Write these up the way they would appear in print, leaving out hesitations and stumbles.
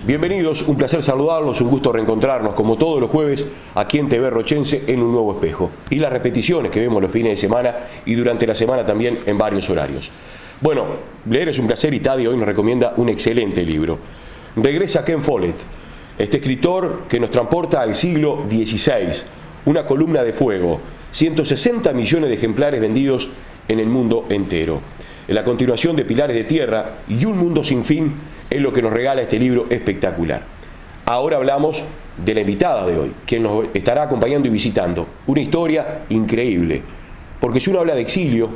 Bienvenidos, un placer saludarlos, un gusto reencontrarnos como todos los jueves aquí en TV Rochense en Un Nuevo Espejo. Y las repeticiones que vemos los fines de semana y durante la semana también en varios horarios. Bueno, leer es un placer y Tadi hoy nos recomienda un excelente libro. Regresa Ken Follett, este escritor que nos transporta al siglo XVI, una columna de fuego, 160 millones de ejemplares vendidos en el mundo entero. En la continuación de Pilares de Tierra y Un Mundo Sin Fin es lo que nos regala este libro espectacular. Ahora hablamos de la invitada de hoy, quien nos estará acompañando y visitando. Una historia increíble, porque si uno habla de exilio,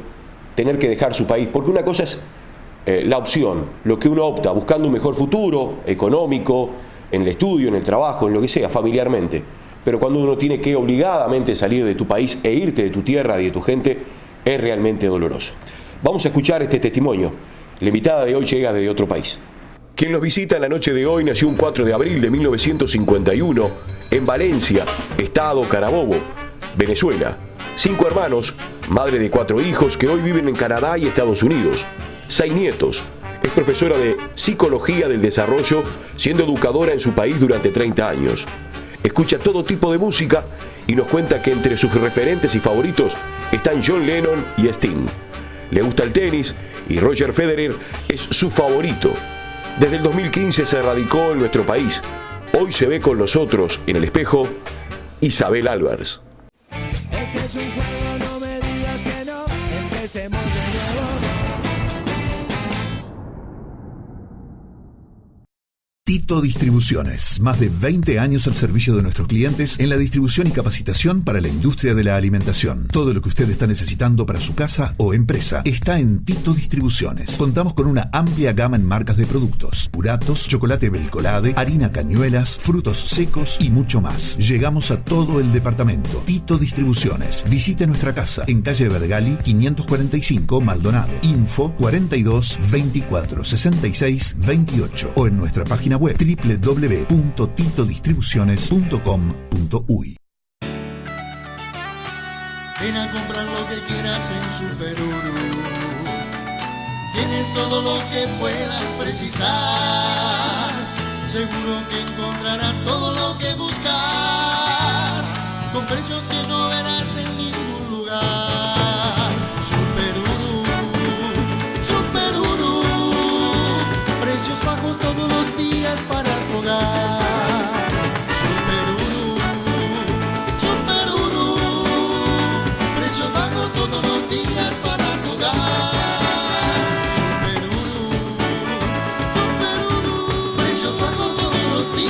tener que dejar su país, porque una cosa es la opción, lo que uno opta, buscando un mejor futuro económico, en el estudio, en el trabajo, en lo que sea, familiarmente. Pero cuando uno tiene que obligadamente salir de tu país e irte de tu tierra y de tu gente, es realmente doloroso. Vamos a escuchar este testimonio. La invitada de hoy llega desde otro país. Quien nos visita en la noche de hoy nació un 4 de abril de 1951 en Valencia, estado Carabobo, Venezuela. 5 hermanos, madre de 4 hijos que hoy viven en Canadá y Estados Unidos. 6 nietos. Es profesora de Psicología del Desarrollo, siendo educadora en su país durante 30 años. Escucha todo tipo de música y nos cuenta que entre sus referentes y favoritos están John Lennon y Sting. Le gusta el tenis y Roger Federer es su favorito. Desde el 2015 se radicó en nuestro país. Hoy se ve con nosotros en el espejo Isabel Albers. Este es un juego, no me digas que no, empecemos de nuevo. Tito Distribuciones, más de 20 años al servicio de nuestros clientes en la distribución y capacitación para la industria de la alimentación. Todo lo que usted está necesitando para su casa o empresa está en Tito Distribuciones. Contamos con una amplia gama en marcas de productos: puratos, chocolate Belcolade, harina Cañuelas, frutos secos y mucho más. Llegamos a todo el departamento. Tito Distribuciones. Visite nuestra casa en calle Vergali 545 Maldonado. Info 42 24 66 28 o en nuestra página web www.titodistribuciones.com.uy. Ven a comprar lo que quieras en Superuru. Tienes todo lo que puedas precisar. Seguro que encontrarás todo lo que buscas, con precios que no verás en ningún lugar. Superuru, Superuru. Precios bajos todos los días para tu hogar. Superuru, Superuru. Precios bajos todos los días para tu hogar. Superuru, Superuru. Precios bajos todos los días.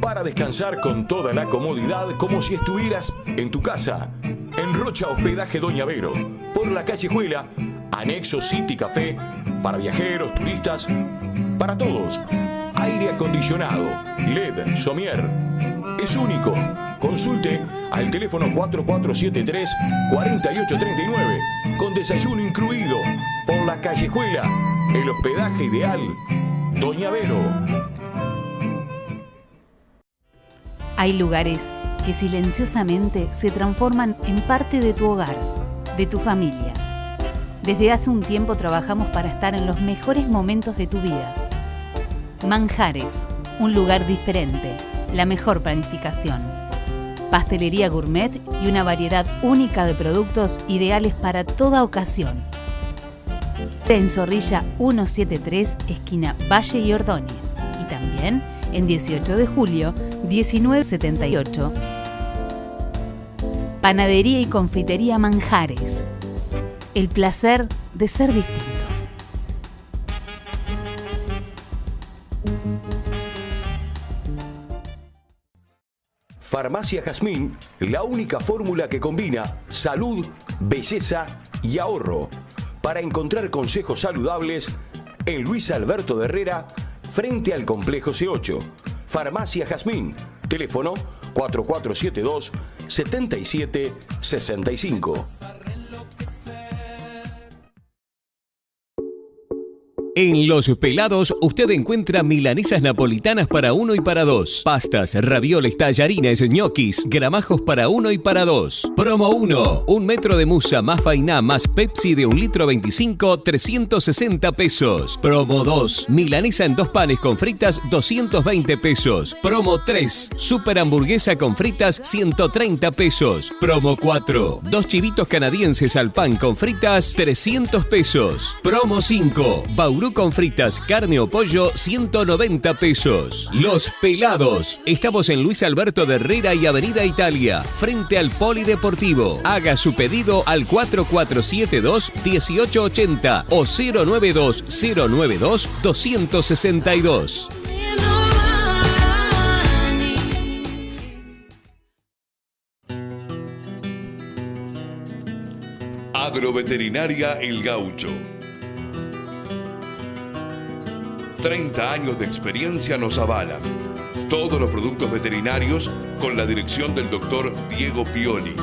Para descansar con toda la comodidad, como si estuvieras en tu casa. En Rocha Hospedaje Doña Vero, por la Callejuela, anexo City Café, para viajeros, turistas, para todos. Aire acondicionado, LED, somier. Es único. Consulte al teléfono 4473-4839, con desayuno incluido, por la Callejuela, el hospedaje ideal, Doña Vero. Hay lugares que silenciosamente se transforman en parte de tu hogar, de tu familia. Desde hace un tiempo trabajamos para estar en los mejores momentos de tu vida. Manjares, un lugar diferente, la mejor planificación. Pastelería gourmet y una variedad única de productos ideales para toda ocasión. En Zorrilla 173, esquina Valle y Ordóñez. Y también en 18 de julio, 1978. Panadería y confitería Manjares. El placer de ser distintos. Farmacia Jazmín, la única fórmula que combina salud, belleza y ahorro. Para encontrar consejos saludables en Luis Alberto de Herrera, frente al Complejo C8. Farmacia Jazmín, teléfono 4472-7765. En Los Pelados usted encuentra milanesas napolitanas para 1 y para 2, pastas, ravioles, tallarines, ñoquis, gramajos para 1 y para 2. Promo 1, 1 metro de musa más fainá más Pepsi de 1 litro 25, 360 pesos. Promo 2, milanesa en 2 panes con fritas, 220 pesos. Promo 3, super hamburguesa con fritas, 130 pesos. Promo 4, 2 chivitos canadienses al pan con fritas, 300 pesos. Promo 5, Bauru con fritas, carne o pollo, 190 pesos. Los Pelados. Estamos en Luis Alberto de Herrera y Avenida Italia, frente al Polideportivo. Haga su pedido al 4472-1880 o 092-092-262. Agroveterinaria El Gaucho. 30 años de experiencia nos avalan. Todos los productos veterinarios con la dirección del doctor Diego Pioli.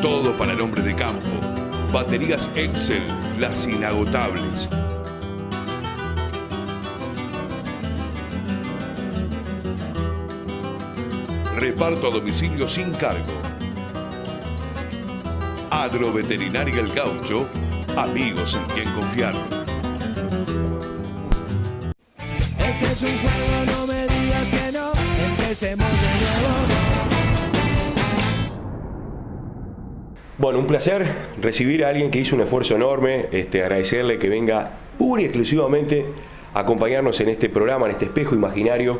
Todo para el hombre de campo. Baterías Excel, las inagotables. Reparto a domicilio sin cargo. Agroveterinaria El Gaucho, amigos en quien confiar. Este es un juego, no me digas que no. Empecemos de nuevo. Bueno, un placer recibir a alguien que hizo un esfuerzo enorme, agradecerle que venga pura y exclusivamente a acompañarnos en este programa, en este espejo imaginario,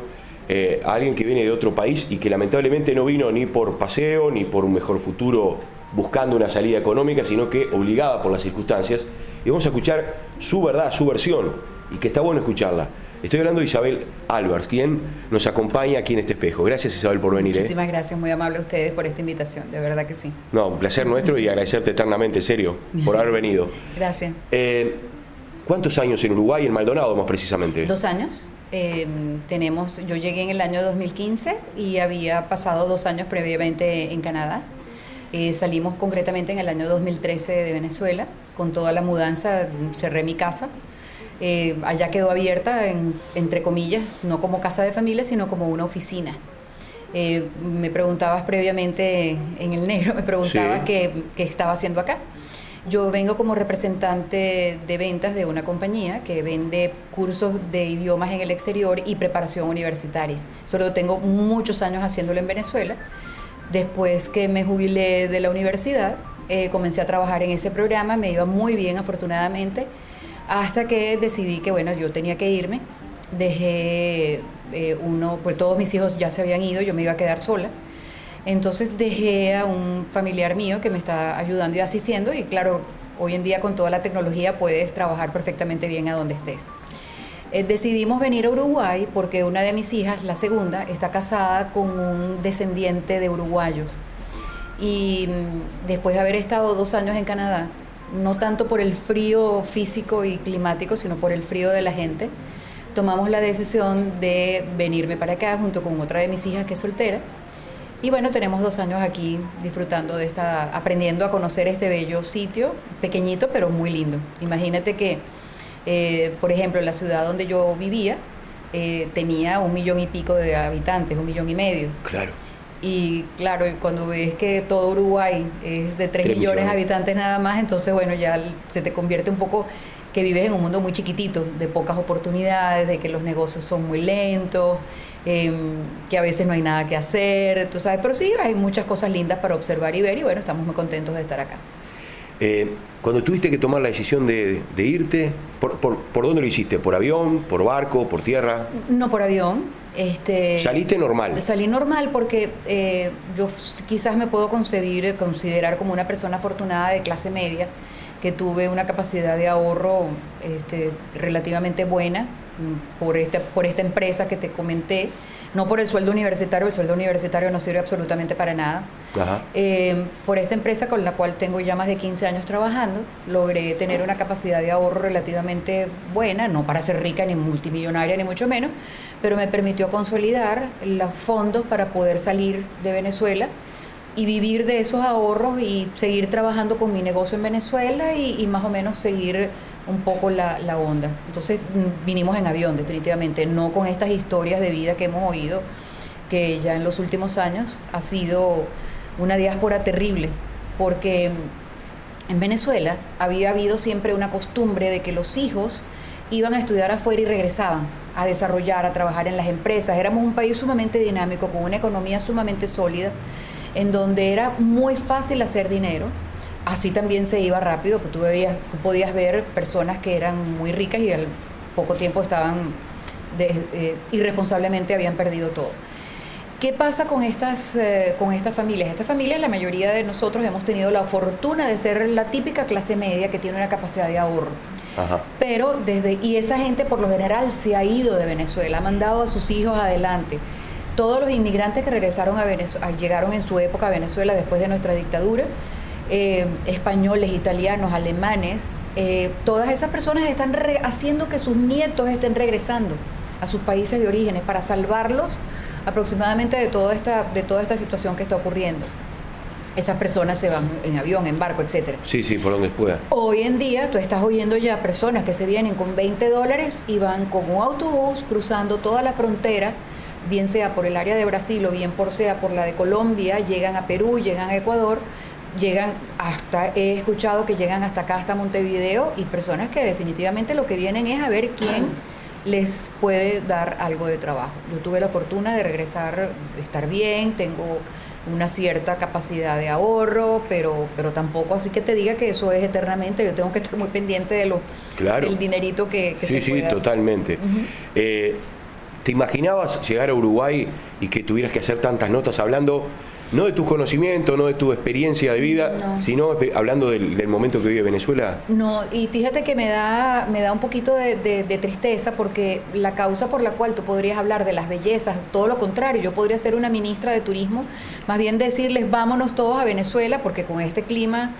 a alguien que viene de otro país y que lamentablemente no vino ni por paseo, ni por un mejor futuro buscando una salida económica, sino que obligada por las circunstancias. Y vamos a escuchar su verdad, su versión, y que está bueno escucharla. Estoy hablando de Isabel Albers, quien nos acompaña aquí en este espejo. Gracias, Isabel, por venir. Muchísimas gracias, muy amable a ustedes por esta invitación, de verdad que sí. No, un placer nuestro y agradecerte eternamente, en serio, por haber venido. Gracias. ¿Cuántos años en Uruguay, en Maldonado más precisamente? 2 años. Yo llegué en el año 2015 y había pasado 2 años previamente en Canadá. Salimos concretamente en el año 2013 de Venezuela. Con toda la mudanza cerré mi casa. Allá quedó abierta, entre comillas, no como casa de familia, sino como una oficina. Me preguntabas previamente, en el negro, me preguntabas sí, qué estaba haciendo acá. Yo vengo como representante de ventas de una compañía que vende cursos de idiomas en el exterior y preparación universitaria. Solo tengo muchos años haciéndolo en Venezuela. Después que me jubilé de la universidad, comencé a trabajar en ese programa, me iba muy bien afortunadamente, hasta que decidí que bueno, yo tenía que irme. Dejé pues todos mis hijos ya se habían ido, yo me iba a quedar sola. Entonces dejé a un familiar mío que me está ayudando y asistiendo, y claro, hoy en día con toda la tecnología puedes trabajar perfectamente bien a donde estés. Decidimos venir a Uruguay porque una de mis hijas, la segunda, está casada con un descendiente de uruguayos. Y después de haber estado 2 años en Canadá, no tanto por el frío físico y climático, sino por el frío de la gente, tomamos la decisión de venirme para acá junto con otra de mis hijas que es soltera. Y bueno, tenemos 2 años aquí disfrutando aprendiendo a conocer este bello sitio, pequeñito pero muy lindo. Imagínate que por ejemplo, la ciudad donde yo vivía tenía 1 millón y pico de habitantes, 1,5 millones. Claro. Y claro, cuando ves que todo Uruguay es de 3 millones de habitantes nada más, entonces bueno, ya se te convierte un poco que vives en un mundo muy chiquitito, de pocas oportunidades, de que los negocios son muy lentos, que a veces no hay nada que hacer, tú sabes, pero sí, hay muchas cosas lindas para observar y ver, y bueno, estamos muy contentos de estar acá. Cuando tuviste que tomar la decisión de irte, ¿por dónde lo hiciste? ¿Por avión, por barco, por tierra? No, por avión. ¿Saliste normal? Salí normal porque yo quizás me puedo considerar como una persona afortunada de clase media, que tuve una capacidad de ahorro relativamente buena por esta empresa que te comenté, no por el sueldo universitario no sirve absolutamente para nada. Ajá. Por esta empresa con la cual tengo ya más de 15 años trabajando, logré tener una capacidad de ahorro relativamente buena, no para ser rica ni multimillonaria ni mucho menos, pero me permitió consolidar los fondos para poder salir de Venezuela y vivir de esos ahorros y seguir trabajando con mi negocio en Venezuela y más o menos seguir un poco la onda. Entonces vinimos en avión, definitivamente, no con estas historias de vida que hemos oído, que ya en los últimos años ha sido una diáspora terrible, porque en Venezuela había habido siempre una costumbre de que los hijos iban a estudiar afuera y regresaban a desarrollar, a trabajar en las empresas. Éramos un país sumamente dinámico, con una economía sumamente sólida, en donde era muy fácil hacer dinero. Así también se iba rápido, pues tú podías ver personas que eran muy ricas y al poco tiempo estaban irresponsablemente habían perdido todo. ¿Qué pasa con estas familias? Estas familias, la mayoría de nosotros hemos tenido la fortuna de ser la típica clase media que tiene una capacidad de ahorro. Ajá. Pero y esa gente por lo general se ha ido de Venezuela, ha mandado a sus hijos adelante. Todos los inmigrantes que regresaron llegaron en su época a Venezuela después de nuestra dictadura, españoles, italianos, alemanes, todas esas personas están haciendo que sus nietos estén regresando a sus países de orígenes para salvarlos aproximadamente de toda esta situación que está ocurriendo. Esas personas se van en avión, en barco, etcétera. Sí, por donde pueda. Hoy en día tú estás oyendo ya personas que se vienen con $20 y van con un autobús cruzando toda la frontera, bien sea por el área de Brasil o bien sea por la de Colombia, llegan a Perú, llegan a Ecuador, he escuchado que llegan hasta acá, hasta Montevideo, y personas que definitivamente lo que vienen es a ver quién les puede dar algo de trabajo. Yo tuve la fortuna de regresar, de estar bien, tengo una cierta capacidad de ahorro, pero tampoco así que te diga que eso es eternamente. Yo tengo que estar muy pendiente de del dinerito que se pueda. Sí, totalmente. Uh-huh. ¿Te imaginabas llegar a Uruguay y que tuvieras que hacer tantas notas hablando, no de tus conocimientos, no de tu experiencia de vida, sino hablando del momento que vive Venezuela? No, y fíjate que me da un poquito de tristeza, porque la causa por la cual tú podrías hablar de las bellezas, todo lo contrario, yo podría ser una ministra de turismo, más bien decirles vámonos todos a Venezuela, porque con este clima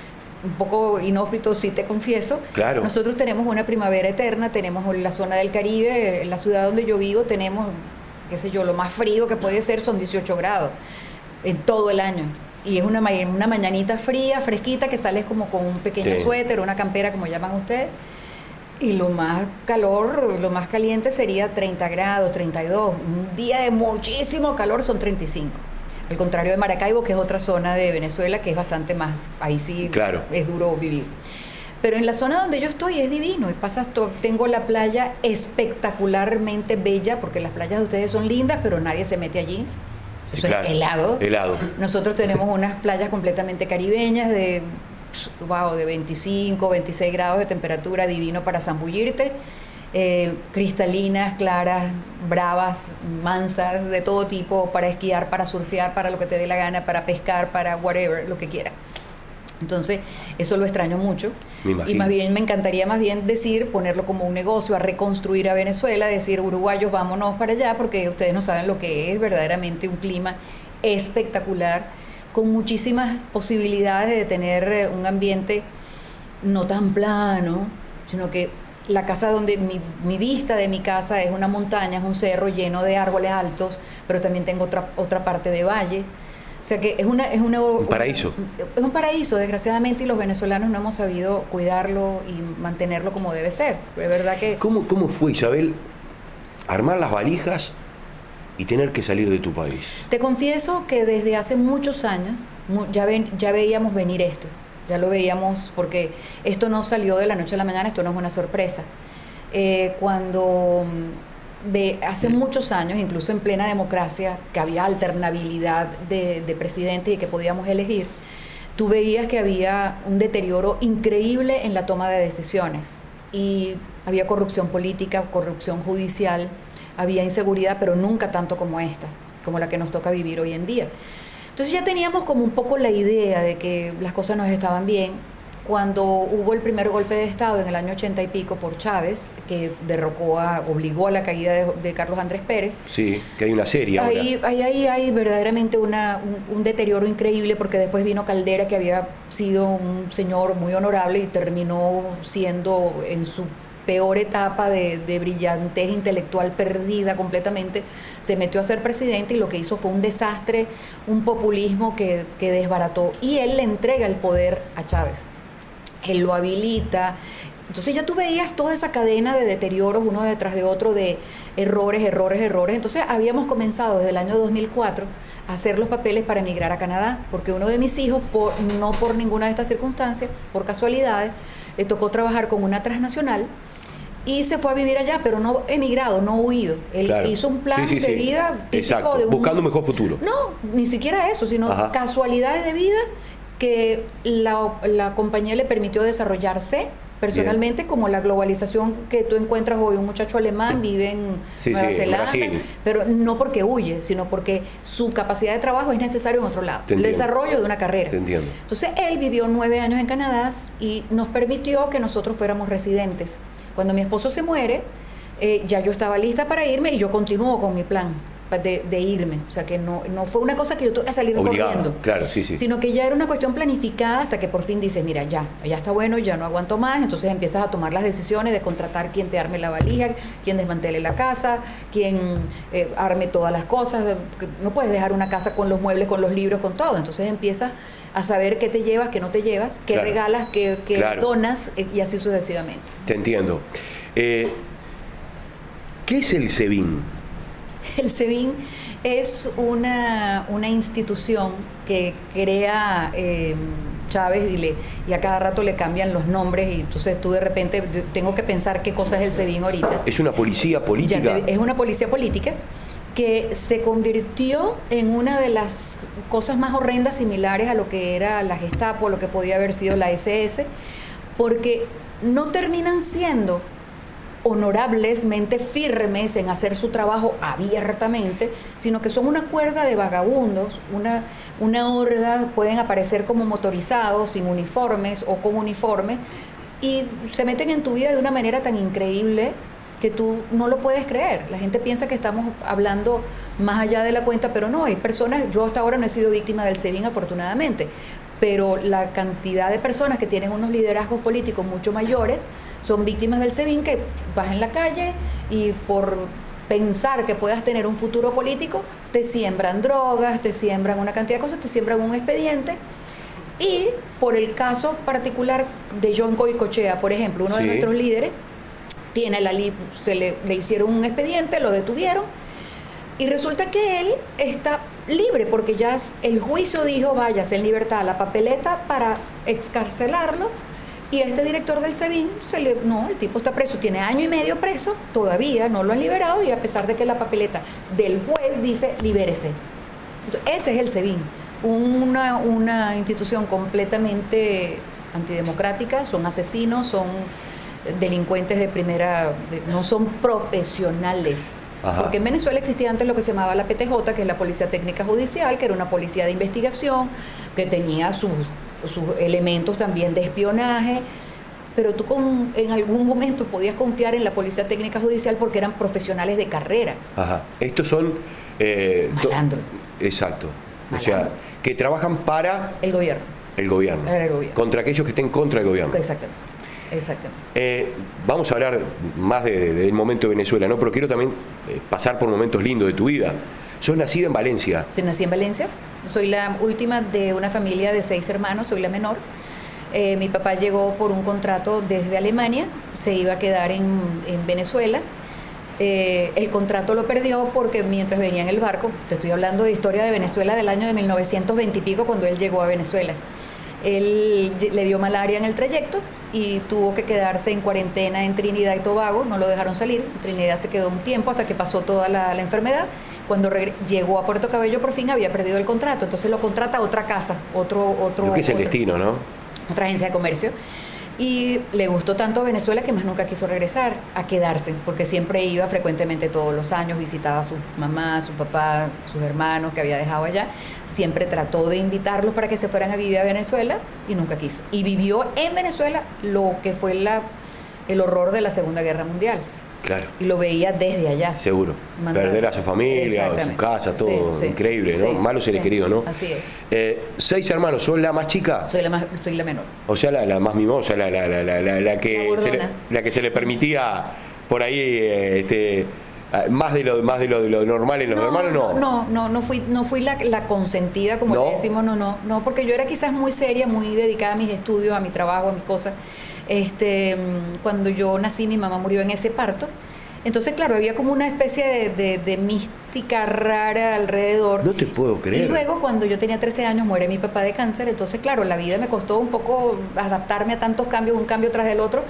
un poco inhóspito, sí te confieso. Claro. Nosotros tenemos una primavera eterna, tenemos la zona del Caribe, en la ciudad donde yo vivo tenemos, qué sé yo, lo más frío que puede ser son 18 grados en todo el año. Y es una mañanita fría, fresquita, que sales como con un pequeño suéter, una campera, como llaman ustedes. Y lo más caliente sería 30 grados, 32. Un día de muchísimo calor son 35. Al contrario de Maracaibo, que es otra zona de Venezuela que es bastante más, ahí sí claro, es duro vivir. Pero en la zona donde yo estoy es divino, y tengo la playa espectacularmente bella, porque las playas de ustedes son lindas, pero nadie se mete allí. Eso claro, es helado. Nosotros tenemos unas playas completamente caribeñas de 25, 26 grados de temperatura, divino para zambullirte. Cristalinas, claras, bravas, mansas, de todo tipo, para esquiar, para surfear, para lo que te dé la gana, para pescar, para whatever, lo que quiera. Entonces, eso lo extraño mucho. Y más bien me encantaría ponerlo como un negocio, a reconstruir a Venezuela, decir, uruguayos, vámonos para allá, porque ustedes no saben lo que es verdaderamente un clima espectacular, con muchísimas posibilidades de tener un ambiente no tan plano, sino que la casa donde mi vista de mi casa es una montaña, es un cerro lleno de árboles altos, pero también tengo otra parte de valle. O sea que es un paraíso. Es un paraíso, desgraciadamente, y los venezolanos no hemos sabido cuidarlo y mantenerlo como debe ser. Es verdad que... ¿Cómo fue, Isabel, armar las valijas y tener que salir de tu país? Te confieso que desde hace muchos años ya veíamos venir esto. Ya lo veíamos, porque esto no salió de la noche a la mañana, esto no es una sorpresa. Hace muchos años, incluso en plena democracia, que había alternabilidad de presidente y que podíamos elegir, tú veías que había un deterioro increíble en la toma de decisiones. Y había corrupción política, corrupción judicial, había inseguridad, pero nunca tanto como esta, como la que nos toca vivir hoy en día. Entonces ya teníamos como un poco la idea de que las cosas no estaban bien, cuando hubo el primer golpe de Estado en el año 80 y pico por Chávez, que obligó a la caída de Carlos Andrés Pérez. Sí, que hay una serie ahí hay verdaderamente un deterioro increíble, porque después vino Caldera, que había sido un señor muy honorable y terminó siendo en su peor etapa de brillantez intelectual perdida completamente, se metió a ser presidente y lo que hizo fue un desastre, un populismo que desbarató, y él le entrega el poder a Chávez. Él lo habilita. Entonces ya tú veías toda esa cadena de deterioros uno detrás de otro, de errores. Entonces habíamos comenzado desde el año 2004 a hacer los papeles para emigrar a Canadá, porque uno de mis hijos, no por ninguna de estas circunstancias, por casualidades, le tocó trabajar con una transnacional y se fue a vivir allá, pero no emigrado, no huido. Él hizo un plan de vida típico de buscando un mejor futuro. No, ni siquiera eso, sino casualidades de vida que la compañía le permitió desarrollarse personalmente. Bien. Como la globalización que tú encuentras hoy. Un muchacho alemán vive en Nueva Zelanda, pero no porque huye, sino porque su capacidad de trabajo es necesario en otro lado. El desarrollo de una carrera. Te entiendo. Entonces él vivió 9 años en Canadá y nos permitió que nosotros fuéramos residentes. Cuando mi esposo se muere, ya yo estaba lista para irme y yo continúo con mi plan de irme. O sea, que no fue una cosa que yo tuve que salir corriendo. Claro, sino que ya era una cuestión planificada hasta que por fin dices, mira, ya está bueno, ya no aguanto más. Entonces empiezas a tomar las decisiones de contratar quien te arme la valija, quien desmantele la casa, quien arme todas las cosas. No puedes dejar una casa con los muebles, con los libros, con todo. Entonces empiezas a saber qué te llevas, qué no te llevas, qué regalas, qué donas, y así sucesivamente. Te entiendo. ¿Qué es el SEBIN? El SEBIN es una institución que crea Chávez y a cada rato le cambian los nombres, y entonces tú de repente tengo que pensar qué cosa es el SEBIN ahorita. ¿Es una policía política? Es una policía política que se convirtió en una de las cosas más horrendas, similares a lo que era la Gestapo, lo que podía haber sido la SS, porque no terminan siendo honorablesmente firmes en hacer su trabajo abiertamente, sino que son una cuerda de vagabundos, una horda. Pueden aparecer como motorizados, sin uniformes o con uniformes, y se meten en tu vida de una manera tan increíble que tú no lo puedes creer. La gente piensa que estamos hablando más allá de la cuenta, pero no, hay personas. Yo hasta ahora no he sido víctima del SEBIN, afortunadamente, pero la cantidad de personas que tienen unos liderazgos políticos mucho mayores son víctimas del SEBIN, que vas en la calle y por pensar que puedas tener un futuro político, te siembran drogas, te siembran una cantidad de cosas, te siembran un expediente. Y por el caso particular de John Goycochea, por ejemplo, uno de nuestros líderes, le hicieron un expediente, lo detuvieron, y resulta que él está libre porque ya el juicio dijo váyase en libertad a la papeleta para excarcelarlo, y este director del SEBIN el tipo está preso, tiene 1 año y medio preso, todavía no lo han liberado, y a pesar de que la papeleta del juez dice libérese. Entonces, ese es el SEBIN, una institución completamente antidemocrática. Son asesinos, son delincuentes de primera, no son profesionales. Ajá. Porque en Venezuela existía antes lo que se llamaba la PTJ, que es la Policía Técnica Judicial, que era una policía de investigación, que tenía sus elementos también de espionaje, pero tú en algún momento podías confiar en la Policía Técnica Judicial porque eran profesionales de carrera. Ajá. Estos son malandros. Exacto. Malandro. O sea, que trabajan para el gobierno. El gobierno. Contra aquellos que estén contra el gobierno. Exactamente. Vamos a hablar más del momento de Venezuela, ¿no? Pero quiero también pasar por momentos lindos de tu vida. ¿Sos nacida en Valencia? Sí, nací en Valencia. Soy la última de una familia de 6 hermanos, soy la menor. Mi papá llegó por un contrato desde Alemania, se iba a quedar en Venezuela. El contrato lo perdió porque mientras venía en el barco, te estoy hablando de historia de Venezuela del año de 1920 y pico, cuando él llegó a Venezuela. Él le dio malaria en el trayecto y tuvo que quedarse en cuarentena en Trinidad y Tobago, no lo dejaron salir. En Trinidad se quedó un tiempo hasta que pasó toda la enfermedad. Cuando llegó a Puerto Cabello, por fin había perdido el contrato, entonces lo contrata a otra casa, otro lo que es el destino, ¿no? Otra agencia de comercio. Y le gustó tanto Venezuela que más nunca quiso regresar, a quedarse, porque siempre iba frecuentemente todos los años, visitaba a su mamá, a su papá, sus hermanos que había dejado allá. Siempre trató de invitarlos para que se fueran a vivir a Venezuela y nunca quiso. Y vivió en Venezuela lo que fue el horror de la Segunda Guerra Mundial. Claro. Y lo veía desde allá. Seguro. Perder a su familia, a su casa, todo. Sí, increíble, ¿no? Sí, malo seres queridos, ¿no? Así es. 6 hermanos, ¿sos la más chica? Soy la menor. O sea, la más mimosa, la que se le permitía por ahí más de lo normal en los hermanos, ¿no? No fui la consentida, como le decimos, no, porque yo era quizás muy seria, muy dedicada a mis estudios, a mi trabajo, a mis cosas. Cuando yo nací, mi mamá murió en ese parto. Entonces, claro, había como una especie de mística rara alrededor. No te puedo creer. Y luego, cuando yo tenía 13 años, muere mi papá de cáncer. Entonces, claro, la vida me costó un poco adaptarme a tantos cambios, un cambio tras el otro.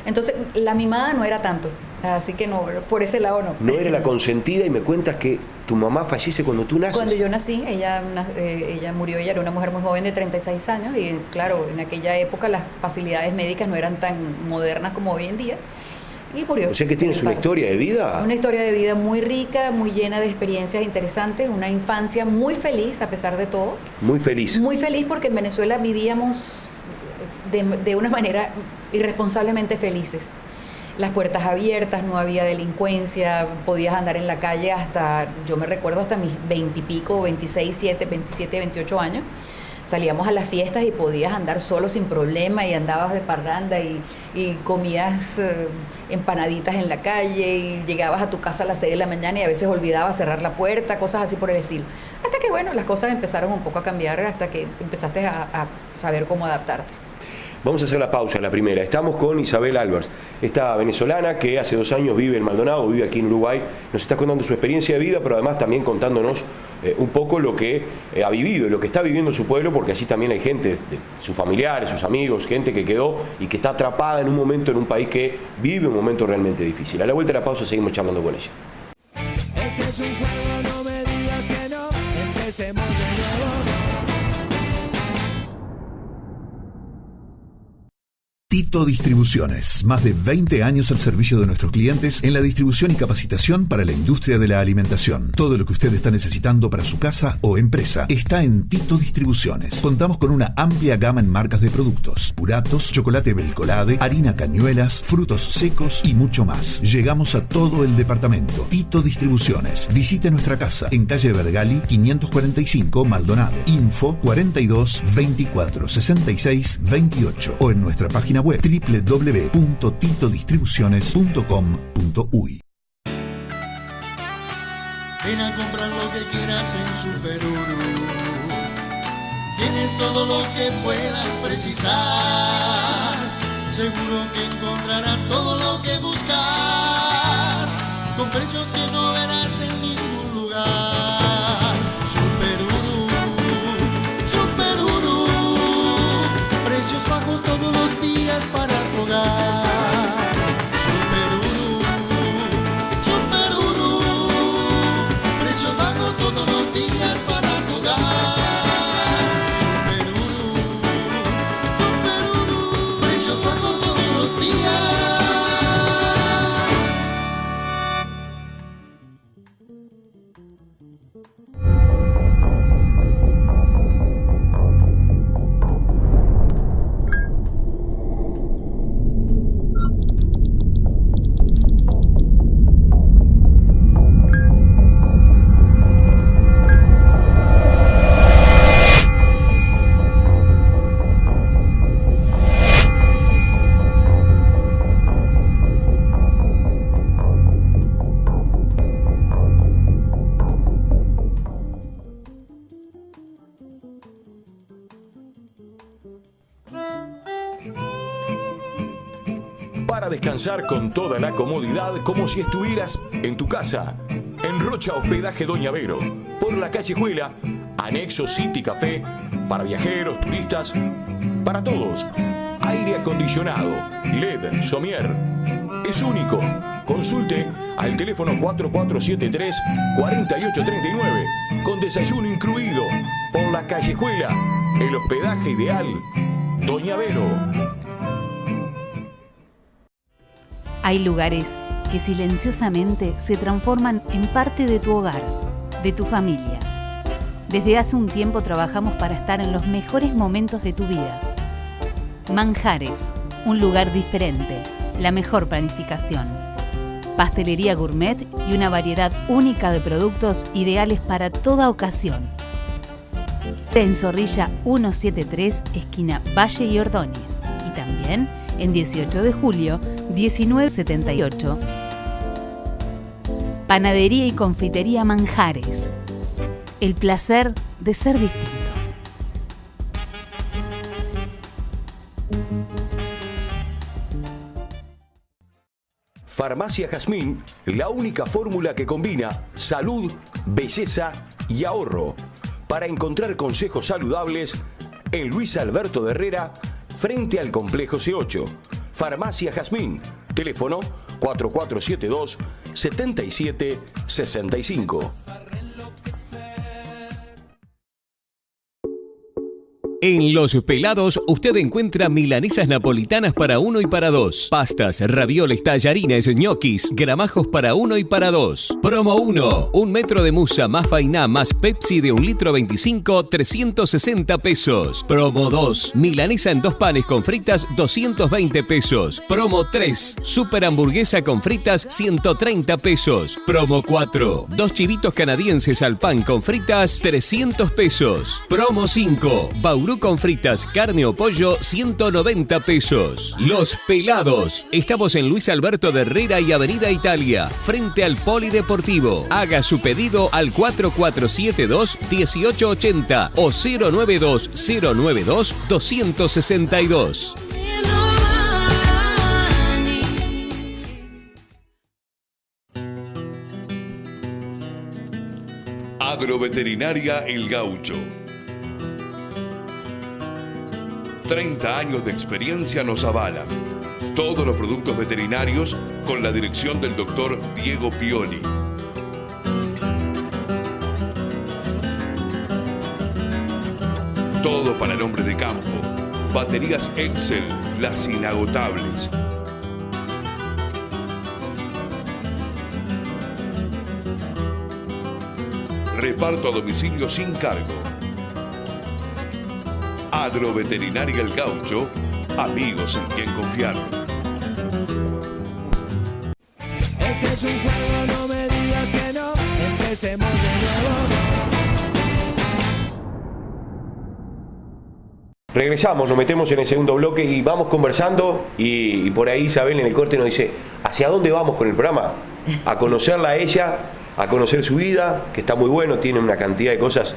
Entonces, la mimada no era tanto. Así que no, por ese lado no. No era la consentida y me cuentas que tu mamá fallece cuando tú naces. Cuando yo nací, ella murió, ella era una mujer muy joven de 36 años y claro, en aquella época las facilidades médicas no eran tan modernas como hoy en día y murió. O sea que tienes una historia de vida. Una historia de vida muy rica, muy llena de experiencias interesantes, una infancia muy feliz a pesar de todo. Muy feliz. Muy feliz porque en Venezuela vivíamos de una manera irresponsablemente felices. Las puertas abiertas, no había delincuencia, podías andar en la calle hasta, yo me recuerdo hasta mis 20 y pico, 27, 28 años. Salíamos a las fiestas y podías andar solo sin problema y andabas de parranda y comías empanaditas en la calle y llegabas a tu casa a las 6 de la mañana y a veces olvidabas cerrar la puerta, cosas así por el estilo. Hasta que bueno, las cosas empezaron un poco a cambiar hasta que empezaste a saber cómo adaptarte. Vamos a hacer la pausa, la primera. Estamos con Isabel Albers, esta venezolana que hace 2 años vive en Maldonado, vive aquí en Uruguay. Nos está contando su experiencia de vida, pero además también contándonos un poco lo que ha vivido y lo que está viviendo en su pueblo, porque allí también hay gente, sus familiares, sus amigos, gente que quedó y que está atrapada en un momento en un país que vive un momento realmente difícil. A la vuelta de la pausa seguimos charlando con ella. Este es un juego, no me digas que no. Empecemos de nuevo. Tito Distribuciones, más de 20 años al servicio de nuestros clientes en la distribución y capacitación para la industria de la alimentación. Todo lo que usted está necesitando para su casa o empresa está en Tito Distribuciones. Contamos con una amplia gama en marcas de productos: puratos, chocolate Belcolade, harina Cañuelas, frutos secos y mucho más. Llegamos a todo el departamento. Tito Distribuciones. Visite nuestra casa en calle Vergali 545 Maldonado. Info 42 24 66 28 o en nuestra página web www.titodistribuciones.com.uy. Ven a comprar lo que quieras en Superuru. Tienes todo lo que puedas precisar. Seguro que encontrarás todo lo que buscas con precios que no verás en ningún lugar. Superuru, Superuru, precios bajos todos los días para tu hogar. Superuru, Superuru, precios bajos todos los días para tu hogar. Superuru, Superuru, precios bajos todos los días. Para descansar con toda la comodidad como si estuvieras en tu casa. En Rocha Hospedaje Doña Vero, por la Callejuela, anexo City Café, para viajeros, turistas, para todos. Aire acondicionado, LED, somier. Es único. Consulte al teléfono 4473-4839, con desayuno incluido, por la Callejuela, el hospedaje ideal, Doña Vero. Hay lugares que silenciosamente se transforman en parte de tu hogar, de tu familia. Desde hace un tiempo trabajamos para estar en los mejores momentos de tu vida. Manjares, un lugar diferente, la mejor planificación. Pastelería gourmet y una variedad única de productos ideales para toda ocasión. En Zorrilla 173, esquina Valle y Ordóñez. Y también en 18 de julio, 1978. Panadería y confitería Manjares. El placer de ser distintos. Farmacia Jazmín, la única fórmula que combina salud, belleza y ahorro. Para encontrar consejos saludables en Luis Alberto de Herrera, frente al Complejo C8. Farmacia Jazmín, teléfono 4472-7765. En Los Pelados usted encuentra milanesas napolitanas para 1 y para 2, pastas, ravioles, tallarines, ñoquis, gramajos para 1 y para 2. Promo 1, 1 metro de musa más fainá más Pepsi de 1 litro 25, 360 pesos. Promo 2, milanesa en 2 panes con fritas, 220 pesos. Promo 3, super hamburguesa con fritas, 130 pesos. Promo 4, 2 chivitos canadienses al pan con fritas, 300 pesos. Promo 5, Bauru con fritas, carne o pollo, 190 pesos. Los Pelados. Estamos en Luis Alberto de Herrera y Avenida Italia, frente al Polideportivo. Haga su pedido al 4472-1880 o 092-092-262. Agroveterinaria El Gaucho. 30 años de experiencia nos avalan. Todos los productos veterinarios con la dirección del doctor Diego Pioli. Todo para el hombre de campo. Baterías Excel, las inagotables. Reparto a domicilio sin cargo. Agroveterinaria El Gaucho, amigos en quien confiar. Este es un juego, no me digas que no. Empecemos de nuevo. Regresamos, nos metemos en el segundo bloque y vamos conversando y por ahí Isabel en el corte nos dice, ¿hacia dónde vamos con el programa? A conocerla a ella, a conocer su vida, que está muy bueno, tiene una cantidad de cosas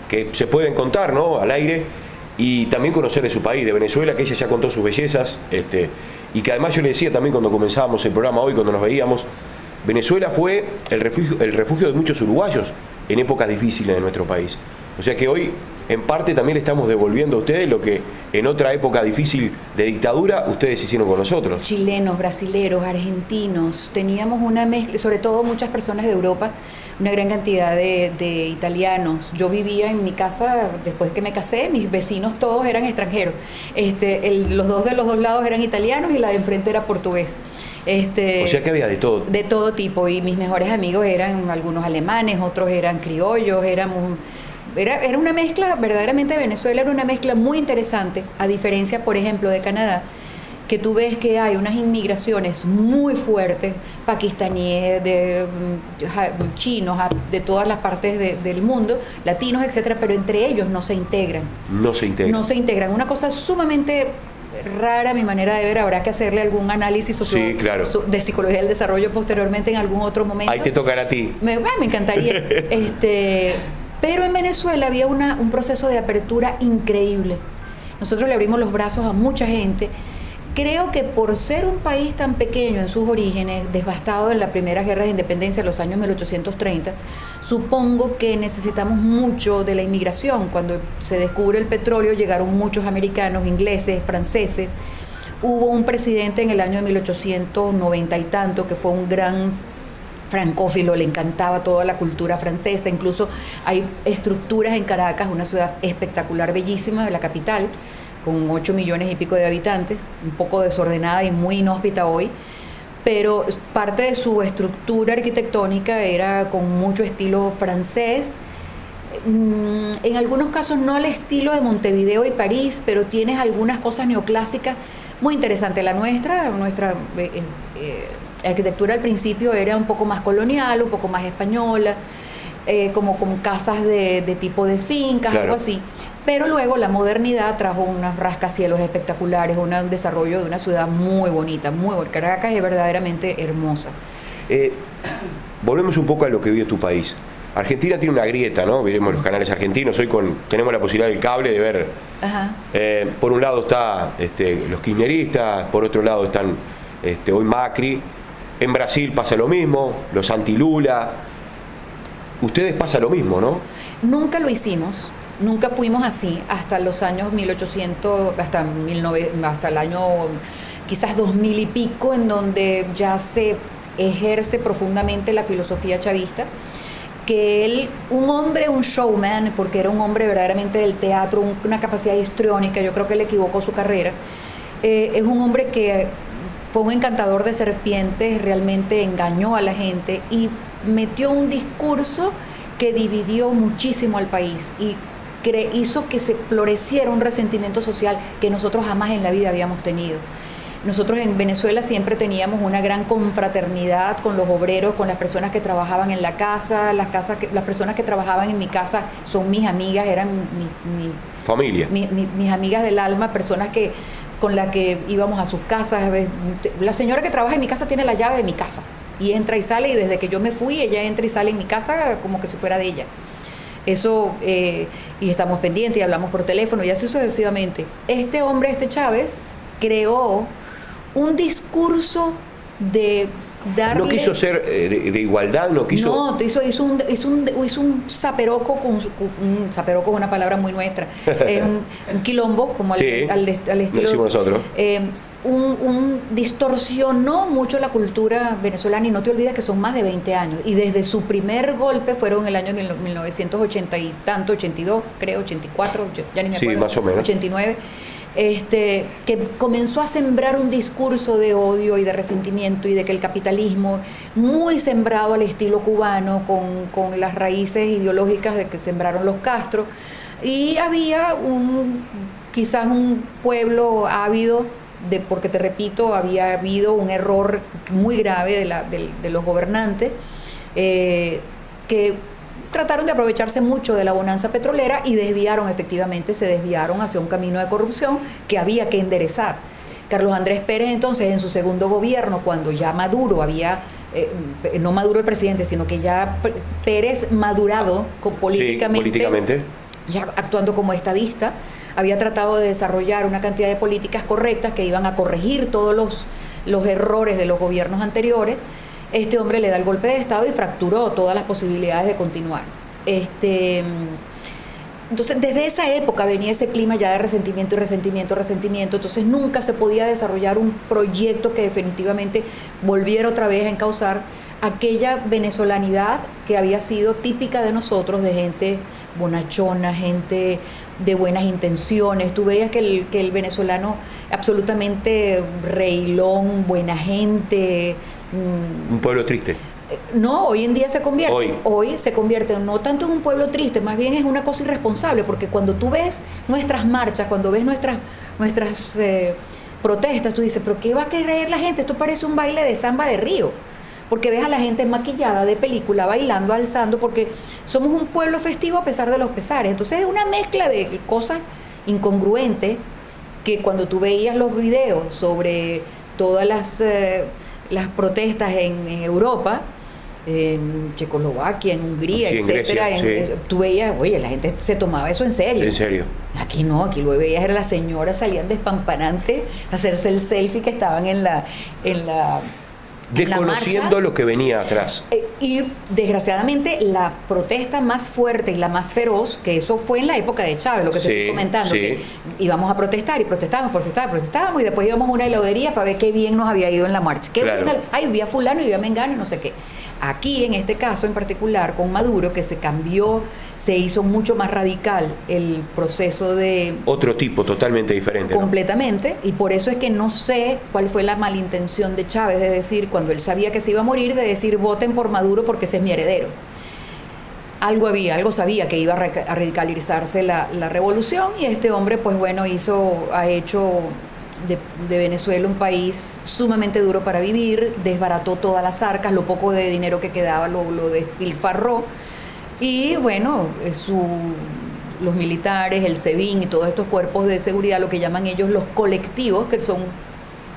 que se pueden contar, ¿no? Al aire. Y también conocer de su país, de Venezuela, que ella ya contó sus bellezas, y que además yo le decía también cuando comenzábamos el programa hoy, cuando nos veíamos, Venezuela fue el refugio de muchos uruguayos en épocas difíciles de nuestro país. O sea que hoy, en parte, también le estamos devolviendo a ustedes lo que en otra época difícil de dictadura ustedes hicieron con nosotros. Chilenos, brasileros, argentinos, teníamos una mezcla, sobre todo muchas personas de Europa, una gran cantidad de italianos. Yo vivía en mi casa, después que me casé, mis vecinos todos eran extranjeros. Los dos de los dos lados eran italianos y la de enfrente era portugués. O sea que había de todo. De todo tipo, y mis mejores amigos eran algunos alemanes, otros eran criollos, era una mezcla, verdaderamente Venezuela era una mezcla muy interesante, a diferencia, por ejemplo, de Canadá, que tú ves que hay unas inmigraciones muy fuertes, pakistaníes, de chinos, de todas las partes del mundo, latinos, etcétera, pero entre ellos no se integran. No se integran. Una cosa sumamente rara, a mi manera de ver, habrá que hacerle algún análisis de psicología del desarrollo posteriormente en algún otro momento. Ahí te tocará a ti. Me encantaría. Pero en Venezuela había un proceso de apertura increíble. Nosotros le abrimos los brazos a mucha gente. Creo que por ser un país tan pequeño en sus orígenes, devastado en la primera guerra de independencia en los años 1830, supongo que necesitamos mucho de la inmigración. Cuando se descubre el petróleo llegaron muchos americanos, ingleses, franceses. Hubo un presidente en el año de 1890 y tanto que fue un gran francófilo, le encantaba toda la cultura francesa. Incluso hay estructuras en Caracas, una ciudad espectacular, bellísima, de la capital, con 8 millones y pico de habitantes, un poco desordenada y muy inhóspita hoy, pero parte de su estructura arquitectónica era con mucho estilo francés. En algunos casos no al estilo de Montevideo y París, pero tienes algunas cosas neoclásicas muy interesantes. La nuestra arquitectura al principio era un poco más colonial, un poco más española, como con casas de tipo de fincas, claro, algo así. Pero luego la modernidad trajo unos rascacielos espectaculares, un desarrollo de una ciudad muy bonita, muy bonita. Caracas es verdaderamente hermosa. Volvemos un poco a lo que vive tu país. Argentina tiene una grieta, ¿no? Veremos los canales argentinos. Hoy tenemos la posibilidad del cable de ver. Ajá. Por un lado está los kirchneristas, por otro lado están hoy Macri. En Brasil pasa lo mismo, los anti-Lula. Ustedes pasa lo mismo, ¿no? Nunca lo hicimos. Nunca fuimos así hasta los años 1800, hasta el año quizás 2000 y pico, en donde ya se ejerce profundamente la filosofía chavista, que él, un hombre, un showman, porque era un hombre verdaderamente del teatro, una capacidad histriónica, yo creo que él equivocó su carrera, es un hombre que fue un encantador de serpientes, realmente engañó a la gente y metió un discurso que dividió muchísimo al país y hizo que se floreciera un resentimiento social que nosotros jamás en la vida habíamos tenido. Nosotros en Venezuela siempre teníamos una gran confraternidad con los obreros, con las personas que trabajaban en la casa, las personas que trabajaban en mi casa son mis amigas, eran mi familia, mis amigas del alma, personas con las que íbamos a sus casas. La señora que trabaja en mi casa tiene la llave de mi casa y entra y sale, y desde que yo me fui ella entra y sale en mi casa como que si fuera de ella. Eso, y estamos pendientes y hablamos por teléfono y así sucesivamente. Este hombre, Chávez, creó un discurso de darle... No quiso ser de igualdad, no quiso... No, hizo un zaperoco, un zaperoco es una palabra muy nuestra, un quilombo, como sí, al estilo... Lo decimos nosotros. Distorsionó mucho la cultura venezolana, y no te olvides que son más de 20 años, y desde su primer golpe fueron en el año 1980 y tanto, 82, creo, 84, ya ni me acuerdo, sí, más o menos. 89, que comenzó a sembrar un discurso de odio y de resentimiento y de que el capitalismo, muy sembrado al estilo cubano, con las raíces ideológicas de que sembraron los Castro, y había quizás un pueblo ávido porque te repito, había habido un error muy grave de los gobernantes que trataron de aprovecharse mucho de la bonanza petrolera y se desviaron hacia un camino de corrupción que había que enderezar. Carlos Andrés Pérez, entonces, en su segundo gobierno, cuando ya Maduro había, no Maduro el presidente, sino que ya Pérez madurado políticamente, ya actuando como estadista, había tratado de desarrollar una cantidad de políticas correctas que iban a corregir todos los errores de los gobiernos anteriores. Este hombre le da el golpe de Estado y fracturó todas las posibilidades de continuar. Entonces, desde esa época venía ese clima ya de resentimiento. Entonces, nunca se podía desarrollar un proyecto que definitivamente volviera otra vez a encauzar aquella venezolanidad que había sido típica de nosotros, de gente bonachona, gente de buenas intenciones. Tú veías que el venezolano absolutamente reilón, buena gente. Un pueblo triste. No, hoy en día se convierte no tanto en un pueblo triste, más bien es una cosa irresponsable, porque cuando tú ves nuestras marchas, cuando ves nuestras protestas, tú dices, pero ¿qué va a querer la gente? Esto parece un baile de samba de Río, porque ves a la gente maquillada de película, bailando, alzando, porque somos un pueblo festivo a pesar de los pesares. Entonces es una mezcla de cosas incongruentes que cuando tú veías los videos sobre todas las protestas en Europa, en Checoslovaquia, en Hungría, sí, etcétera, en Grecia, sí. Tú veías, oye, la gente se tomaba eso en serio. En serio. Aquí no, aquí lo veías, era las señoras salían despampanantes a hacerse el selfie que estaban en la Desconociendo lo que venía atrás. Y desgraciadamente la protesta más fuerte y la más feroz, que eso fue en la época de Chávez, lo que te estoy comentando, que íbamos a protestar y protestábamos y después íbamos a una heladería para ver qué bien nos había ido en la marcha. Ay, vi a fulano y vi a Mengano y no sé qué. Aquí, en este caso en particular, con Maduro, que se cambió, se hizo mucho más radical el proceso de... Otro tipo, totalmente diferente. Completamente, ¿no? Y por eso es que no sé cuál fue la malintención de Chávez, de decir, cuando él sabía que se iba a morir, de decir, voten por Maduro porque ese es mi heredero. Algo sabía que iba a radicalizarse la revolución, y este hombre, pues bueno, ha hecho... De Venezuela un país sumamente duro para vivir, desbarató todas las arcas, lo poco de dinero que quedaba lo despilfarró, y bueno, los militares, el SEBIN y todos estos cuerpos de seguridad, lo que llaman ellos los colectivos, que son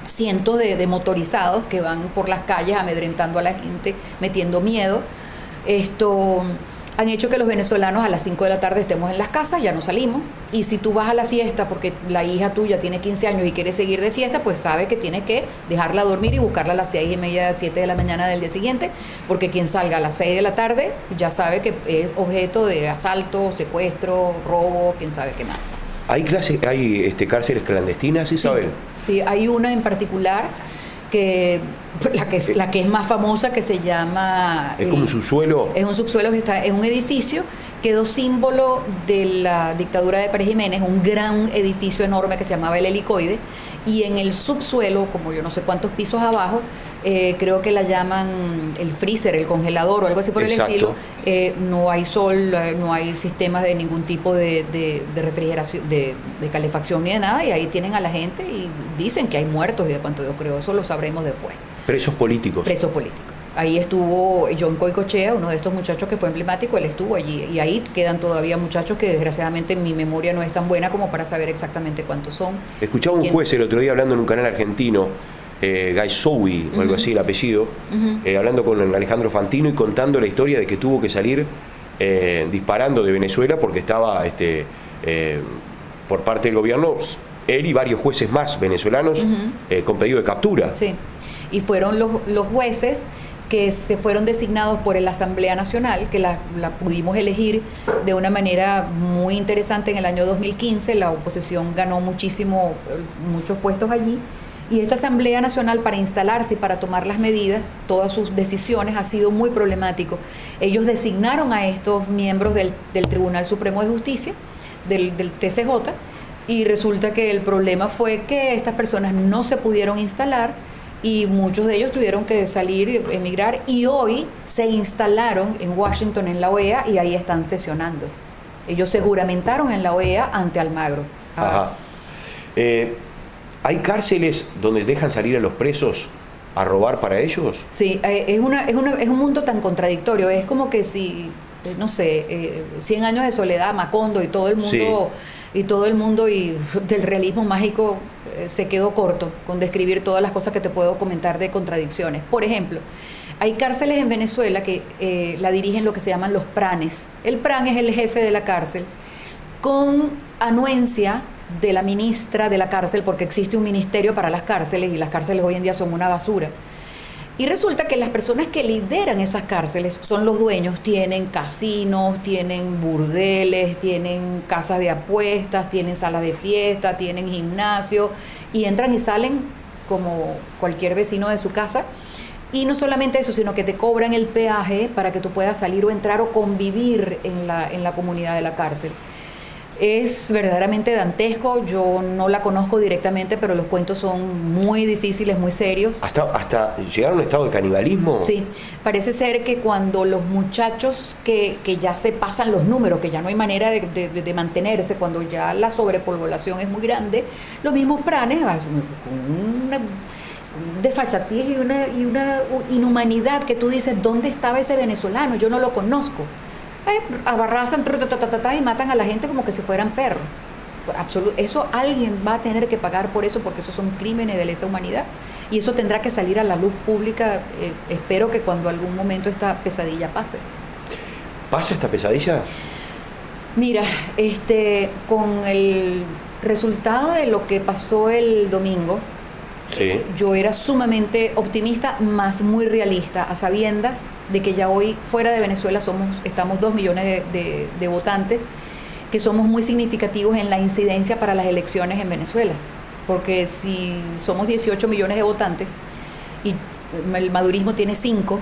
cientos de motorizados que van por las calles amedrentando a la gente, metiendo miedo, han hecho que los venezolanos a las 5 de la tarde estemos en las casas, ya no salimos. Y si tú vas a la fiesta porque la hija tuya tiene 15 años y quiere seguir de fiesta, pues sabes que tienes que dejarla dormir y buscarla a las 6:30, 7 de la mañana del día siguiente, porque quien salga a las 6 de la tarde ya sabe que es objeto de asalto, secuestro, robo, quién sabe qué más. ¿Hay cárceles clandestinas, Isabel? Sí, hay una en particular que la que es más famosa, que se llama... ¿Es como un subsuelo? Es un subsuelo que está en un edificio, quedó símbolo de la dictadura de Pérez Jiménez, un gran edificio enorme que se llamaba el Helicoide, y en el subsuelo, como yo no sé cuántos pisos abajo, creo que la llaman el freezer, el congelador o algo así por el estilo, no hay sol, no hay sistemas de ningún tipo de refrigeración, de calefacción ni de nada, y ahí tienen a la gente y dicen que hay muertos y de cuánto, yo creo, eso lo sabremos después. Presos políticos. Presos políticos. Ahí estuvo John Coicochea, uno de estos muchachos que fue emblemático, él estuvo allí, y ahí quedan todavía muchachos que desgraciadamente mi memoria no es tan buena como para saber exactamente cuántos son. Escuchaba un juez el otro día hablando en un canal argentino, Gaisowi, o algo así el apellido, hablando con Alejandro Fantino y contando la historia de que tuvo que salir disparando de Venezuela porque estaba por parte del gobierno, él y varios jueces más venezolanos con pedido de captura. Sí, y fueron los jueces que se fueron designados por la Asamblea Nacional, que la pudimos elegir de una manera muy interesante en el año 2015, la oposición ganó muchos puestos allí, y esta Asamblea Nacional, para instalarse y para tomar las medidas, todas sus decisiones, ha sido muy problemático. Ellos designaron a estos miembros del Tribunal Supremo de Justicia, del TCJ, y resulta que el problema fue que estas personas no se pudieron instalar, y muchos de ellos tuvieron que salir, emigrar, y hoy se instalaron en Washington, en la OEA, y ahí están sesionando. Ellos se juramentaron en la OEA ante Almagro. Ajá. ¿Hay cárceles donde dejan salir a los presos a robar para ellos? Sí, es un mundo tan contradictorio. Es como que si, no sé, 100 años de soledad, Macondo y todo el mundo... Sí. Y todo el mundo y del realismo mágico se quedó corto con describir todas las cosas que te puedo comentar de contradicciones. Por ejemplo, hay cárceles en Venezuela que la dirigen lo que se llaman los pranes. El pran es el jefe de la cárcel, con anuencia de la ministra de la cárcel, porque existe un ministerio para las cárceles y las cárceles hoy en día son una basura. Y resulta que las personas que lideran esas cárceles son los dueños, tienen casinos, tienen burdeles, tienen casas de apuestas, tienen salas de fiesta, tienen gimnasio, y entran y salen como cualquier vecino de su casa. Y no solamente eso, sino que te cobran el peaje para que tú puedas salir o entrar o convivir en la comunidad de la cárcel. Es verdaderamente dantesco, yo no la conozco directamente, pero los cuentos son muy difíciles, muy serios. ¿Hasta llegar a un estado de canibalismo? Sí, parece ser que cuando los muchachos que ya se pasan los números, que ya no hay manera de mantenerse, cuando ya la sobrepoblación es muy grande, los mismos pranes, con una desfachatez y una inhumanidad que tú dices, ¿dónde estaba ese venezolano? Yo no lo conozco. Abarrazan y matan a la gente como que si fueran perros. Eso alguien va a tener que pagar por eso, porque esos son crímenes de lesa humanidad, y eso tendrá que salir a la luz pública. Espero que cuando algún momento esta pesadilla pase. ¿Pasa esta pesadilla? Mira, con el resultado de lo que pasó el domingo, Sí. Yo era sumamente optimista, más muy realista, a sabiendas de que ya hoy fuera de Venezuela estamos 2 millones de votantes, que somos muy significativos en la incidencia para las elecciones en Venezuela. Porque si somos 18 millones de votantes y el madurismo tiene 5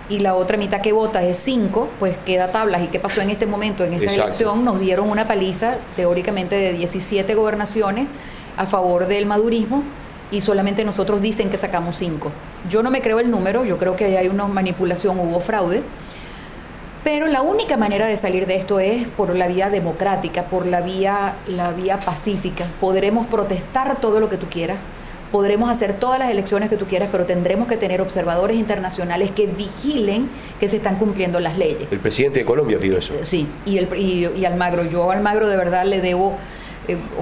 y la otra mitad que vota es 5, pues queda tablas. ¿Y qué pasó en este momento? En esta Exacto. elección nos dieron una paliza teóricamente de 17 gobernaciones a favor del madurismo y solamente nosotros dicen que sacamos 5. Yo no me creo el número, yo creo que ahí hay una manipulación, hubo fraude. Pero la única manera de salir de esto es por la vía democrática, por la vía pacífica. Podremos protestar todo lo que tú quieras, podremos hacer todas las elecciones que tú quieras, pero tendremos que tener observadores internacionales que vigilen que se están cumpliendo las leyes. El presidente de Colombia pidió eso. Sí, y Almagro. Yo a Almagro de verdad le debo,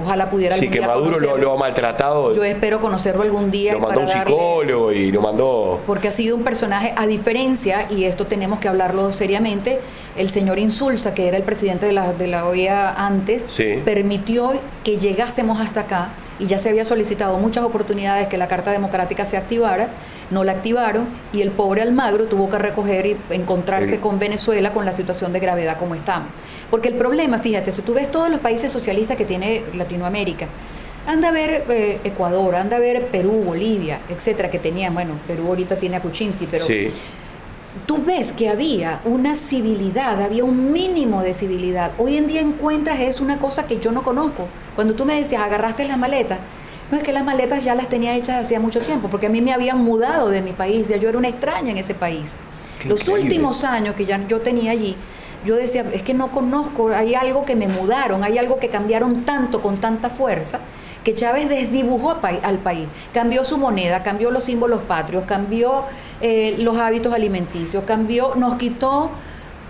ojalá pudiera algún Sí, que día Maduro conocerlo. lo ha maltratado. Yo espero conocerlo algún día. Lo mandó un psicólogo y lo mandó... Porque ha sido un personaje, a diferencia, y esto tenemos que hablarlo seriamente, el señor Insulza, que era el presidente de la OEA antes, Sí. permitió que llegásemos hasta acá, y ya se había solicitado muchas oportunidades que la Carta Democrática se activara, no la activaron, y el pobre Almagro tuvo que recoger y encontrarse con Venezuela con la situación de gravedad como estamos. Porque el problema, fíjate, si tú ves todos los países socialistas que tiene Latinoamérica, anda a ver Ecuador, anda a ver Perú, Bolivia, etcétera, que tenían, bueno, Perú ahorita tiene a Kuczynski, pero Sí. tú ves que había una civilidad, había un mínimo de civilidad. Hoy en día encuentras, es una cosa que yo no conozco. Cuando tú me decías, agarraste las maletas, no, es que las maletas ya las tenía hechas hacía mucho tiempo, porque a mí me habían mudado de mi país, ya yo era una extraña en ese país. Qué Los increíble. últimos años que ya yo tenía allí, yo decía, es que no conozco, hay algo que me mudaron, hay algo que cambiaron tanto, con tanta fuerza, que Chávez desdibujó al país, cambió su moneda, cambió los símbolos patrios, cambió los hábitos alimenticios, nos quitó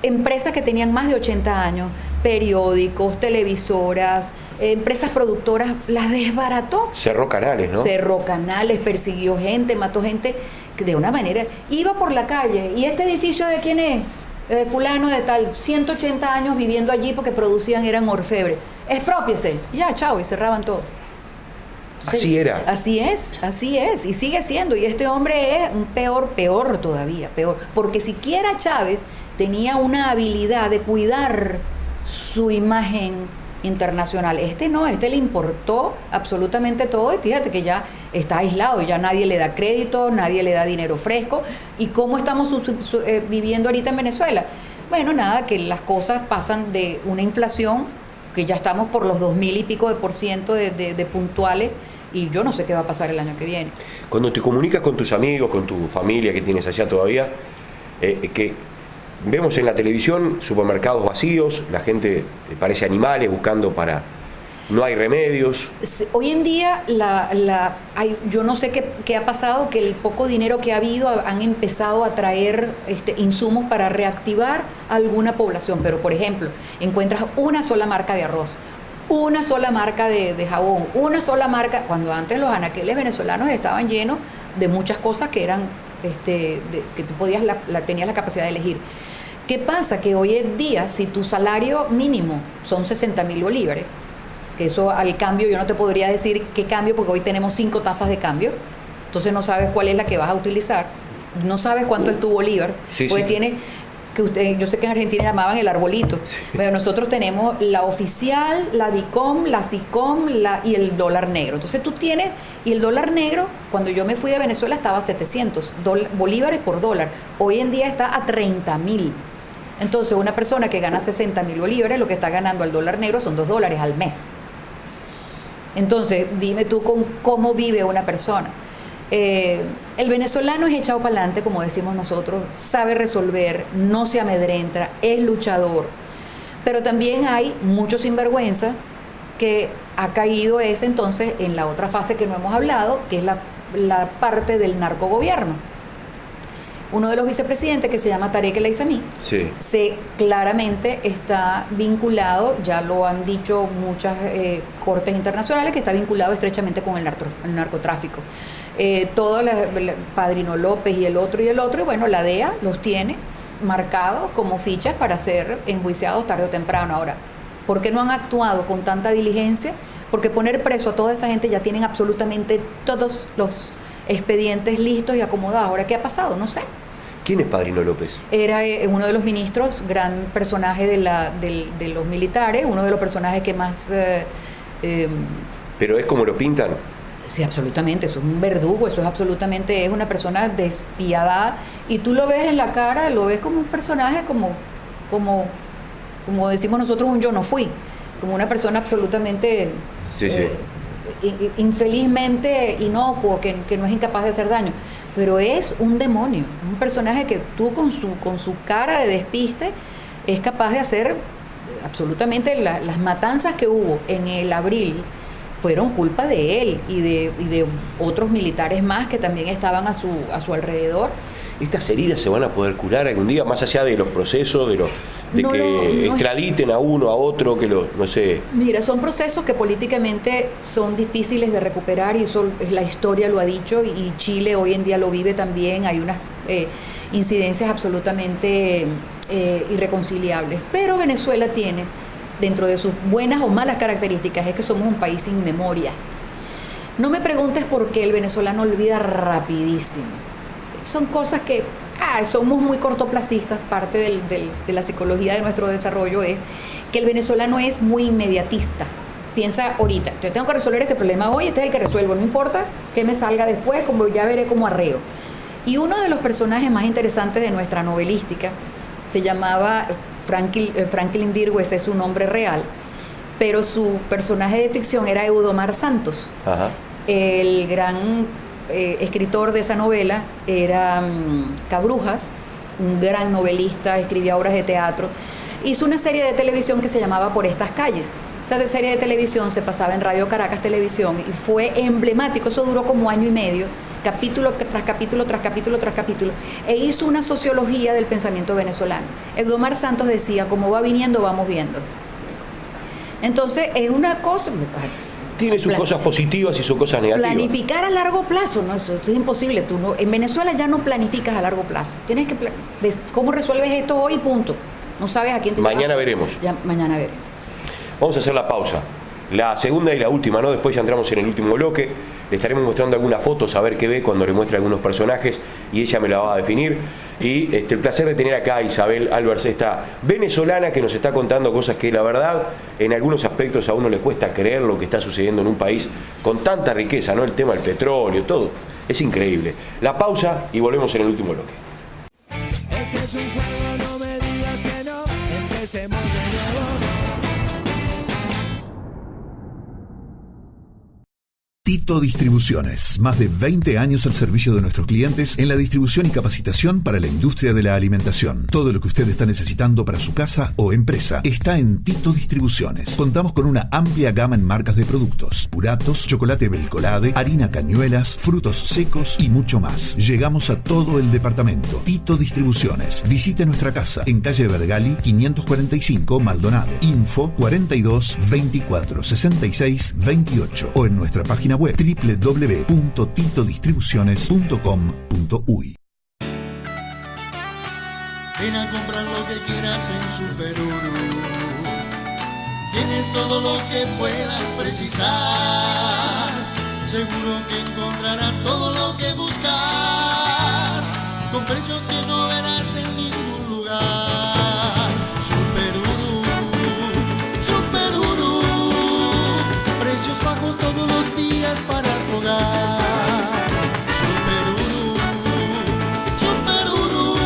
empresas que tenían más de 80 años, periódicos, televisoras, empresas productoras, las desbarató. Cerró canales, ¿no? Cerró canales, persiguió gente, mató gente de una manera. Iba por la calle, ¿y este edificio de quién es? Fulano de tal, 180 años viviendo allí porque producían, eran orfebre. Exprópiese. Ya, chao, y cerraban todo. Entonces, Así era. Así es, y sigue siendo. Y este hombre es un peor todavía, peor. Porque siquiera Chávez tenía una habilidad de cuidar su imagen internacional. Este no, este le importó absolutamente todo y fíjate que ya está aislado, ya nadie le da crédito, nadie le da dinero fresco. ¿Y cómo estamos viviendo ahorita en Venezuela? Bueno, nada, que las cosas pasan de una inflación, que ya estamos por los 2,000 y pico de de puntuales, y yo no sé qué va a pasar el año que viene. Cuando te comunicas con tus amigos, con tu familia que tienes allá todavía, que vemos en la televisión supermercados vacíos, la gente parece animales buscando para... No hay remedios. Hoy en día yo no sé qué ha pasado, que el poco dinero que ha habido han empezado a traer insumos para reactivar alguna población, pero por ejemplo, encuentras una sola marca de arroz, una sola marca de jabón, una sola marca, cuando antes los anaqueles venezolanos estaban llenos de muchas cosas que eran que tú podías tenías la capacidad de elegir. ¿Qué pasa? Que hoy en día, si tu salario mínimo son 60,000 bolívares, que eso al cambio yo no te podría decir qué cambio, porque hoy tenemos 5 tasas de cambio, entonces no sabes cuál es la que vas a utilizar, no sabes cuánto es tu bolívar, Sí, porque sí. tiene, yo sé que en Argentina llamaban el arbolito, pero nosotros tenemos la oficial, la DICOM, la SICOM y el dólar negro. Entonces tú tienes, y el dólar negro, cuando yo me fui de Venezuela estaba a 700 bolívares por dólar, hoy en día está a 30,000. Entonces una persona que gana 60,000 bolívares, lo que está ganando al dólar negro son $2 al mes. Entonces, dime tú cómo vive una persona. El venezolano es echado para adelante, como decimos nosotros, sabe resolver, no se amedrenta, es luchador. Pero también hay mucho sinvergüenza que ha caído entonces en la otra fase que no hemos hablado, que es la parte del narcogobierno. Uno de los vicepresidentes, que se llama Tarek El Aissami, Sí. claramente está vinculado, ya lo han dicho muchas cortes internacionales, que está vinculado estrechamente con el narcotráfico. Todo Padrino López y el otro, y bueno, la DEA los tiene marcados como fichas para ser enjuiciados tarde o temprano. Ahora, ¿por qué no han actuado con tanta diligencia? porque poner preso a toda esa gente ya tienen absolutamente todos los expedientes listos y acomodados. Ahora, ¿qué ha pasado? No sé. ¿Quién es Padrino López? Era uno de los ministros, gran personaje de los militares, uno de los personajes que más... ¿Pero es como lo pintan? Sí, absolutamente, eso es un verdugo, eso es absolutamente, es una persona despiadada, y tú lo ves en la cara, lo ves como un personaje, como decimos nosotros, un yo no fui, como una persona absolutamente infelizmente inocuo, que no es incapaz de hacer daño, pero es un demonio, un personaje que tú con su cara de despiste es capaz de hacer absolutamente las matanzas que hubo en el abril. Fueron culpa de él y de otros militares más que también estaban a su alrededor. ¿Estas heridas se van a poder curar algún día, más allá de los procesos, que extraditen a uno, a otro, no sé? Mira, son procesos que políticamente son difíciles de recuperar, y eso la historia lo ha dicho, y Chile hoy en día lo vive también. Hay unas incidencias absolutamente irreconciliables. Pero Venezuela tiene, dentro de sus buenas o malas características, es que somos un país sin memoria. No me preguntes por qué el venezolano olvida rapidísimo. Son cosas que somos muy cortoplacistas. Parte de la psicología de nuestro desarrollo es que el venezolano es muy inmediatista. Piensa ahorita, yo tengo que resolver este problema hoy, este es el que resuelvo, no importa que me salga después, como ya veré cómo arreo. Y uno de los personajes más interesantes de nuestra novelística se llamaba Franklin Virgo, ese es su nombre real, pero su personaje de ficción era Eudomar Santos. Ajá. El gran escritor de esa novela era Cabrujas, un gran novelista, escribía obras de teatro. Hizo una serie de televisión que se llamaba Por estas calles. Esa serie de televisión se pasaba en Radio Caracas Televisión y fue emblemático. Eso duró como año y medio, capítulo tras capítulo, tras capítulo, tras capítulo, e hizo una sociología del pensamiento venezolano. Eudomar Santos decía, como va viniendo, vamos viendo. Entonces, es una cosa... Tiene sus cosas positivas y sus cosas negativas. Planificar a largo plazo, no, eso es imposible. En Venezuela ya no planificas a largo plazo. Tienes que ¿cómo resuelves esto hoy? Punto. No sabes a quién te Mañana veremos. Ya, mañana veremos. Vamos a hacer la pausa. La segunda y la última, ¿no? Después ya entramos en el último bloque. Le estaremos mostrando algunas fotos, a ver qué ve cuando le muestre algunos personajes, y ella me la va a definir. Y el placer de tener acá a Isabel Álvarez, esta venezolana que nos está contando cosas que la verdad en algunos aspectos a uno le cuesta creer lo que está sucediendo en un país con tanta riqueza, ¿no? El tema del petróleo, todo. Es increíble. La pausa y volvemos en el último bloque. Este es un juego, no me digas que no. Empecemos de nuevo. Tito Distribuciones, más de 20 años al servicio de nuestros clientes en la distribución y capacitación para la industria de la alimentación. Todo lo que usted está necesitando para su casa o empresa está en Tito Distribuciones. Contamos con una amplia gama en marcas de productos: puratos, chocolate Belcolade, harina Cañuelas, frutos secos y mucho más. Llegamos a todo el departamento. Tito Distribuciones. Visite nuestra casa en calle Vergali 545 Maldonado. Info 42 24 66 28 o en nuestra página web www.titodistribuciones.com.uy. Ven a comprar lo que quieras en Superuru. Tienes todo lo que puedas precisar. Seguro que encontrarás todo lo que buscas, con precios que no verás en ningún lugar. Superuru, Superuru, precios bajos todos los días para tu hogar. Superuru, Superuru,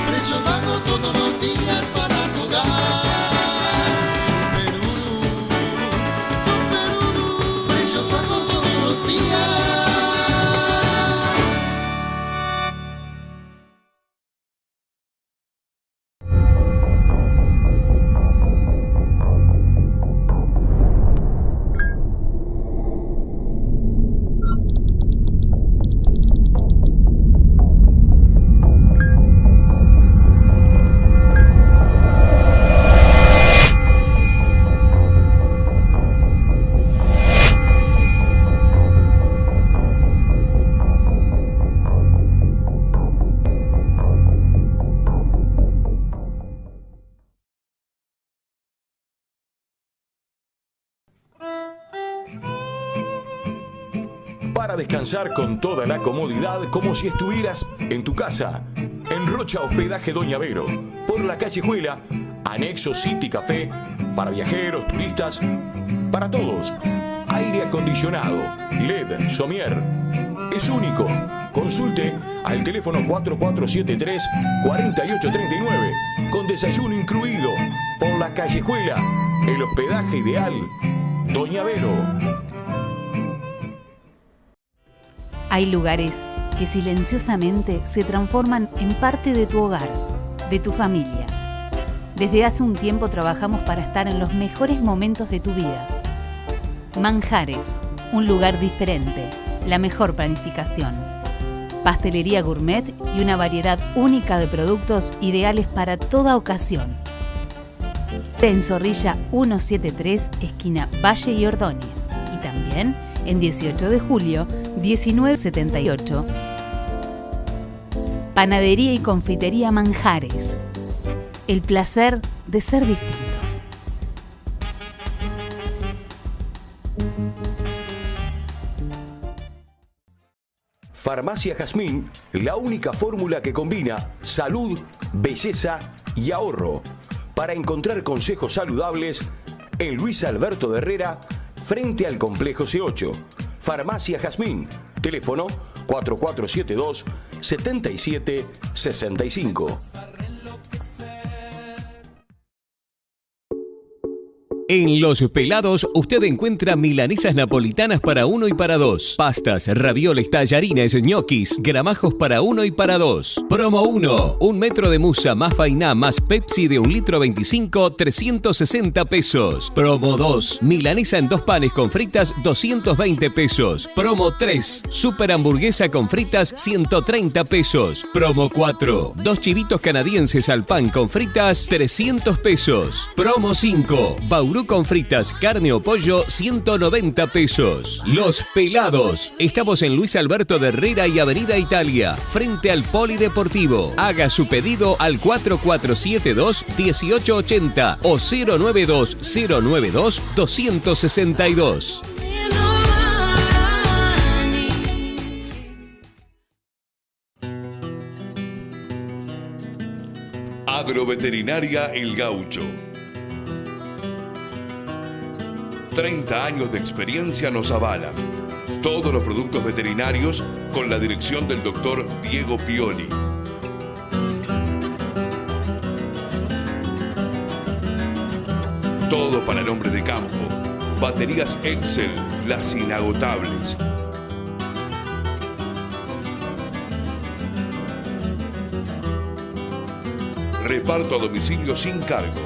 precios bajos todos los días para tu hogar. Superuru, Superuru, precios bajos todos los días. para descansar con toda la comodidad como si estuvieras en tu casa. En Rocha Hospedaje Doña Vero, por la Callejuela, anexo City Café, para viajeros, turistas, para todos. Aire acondicionado, LED, somier. Es único. Consulte al teléfono 4473-4839, con desayuno incluido, por la Callejuela, el hospedaje ideal, Doña Vero. Hay lugares que silenciosamente se transforman en parte de tu hogar, de tu familia. Desde hace un tiempo trabajamos para estar en los mejores momentos de tu vida. Manjares, un lugar diferente, la mejor planificación. Pastelería gourmet y una variedad única de productos ideales para toda ocasión. En Zorrilla 173, esquina Valle y Ordóñez. Y también en 18 de julio, 1978. Panadería y confitería Manjares. El placer de ser distintos. Farmacia Jazmín, la única fórmula que combina salud, belleza y ahorro. Para encontrar consejos saludables en Luis Alberto de Herrera, frente al Complejo C8. Farmacia Jazmín, teléfono 4472-7765. En Los Pelados usted encuentra milanesas napolitanas para uno y para dos, pastas, ravioles, tallarines, ñoquis, gramajos para uno y para dos. Promo 1, 1 metro de musa más fainá más Pepsi de 1 litro 25, 360 pesos. Promo 2, milanesa en 2 panes con fritas, 220 pesos. Promo 3, super hamburguesa con fritas, 130 pesos. Promo 4, 2 chivitos canadienses al pan con fritas, 300 pesos. Promo 5, Bauru con fritas, carne o pollo, 190 pesos. Los Pelados. Estamos en Luis Alberto de Herrera y Avenida Italia, frente al Polideportivo. Haga su pedido al 4472-1880 o 092-092-262. Agroveterinaria El Gaucho. 30 años de experiencia nos avalan. Todos los productos veterinarios con la dirección del doctor Diego Pioli. Todo para el hombre de campo. Baterías Excel, las inagotables. Reparto a domicilio sin cargo.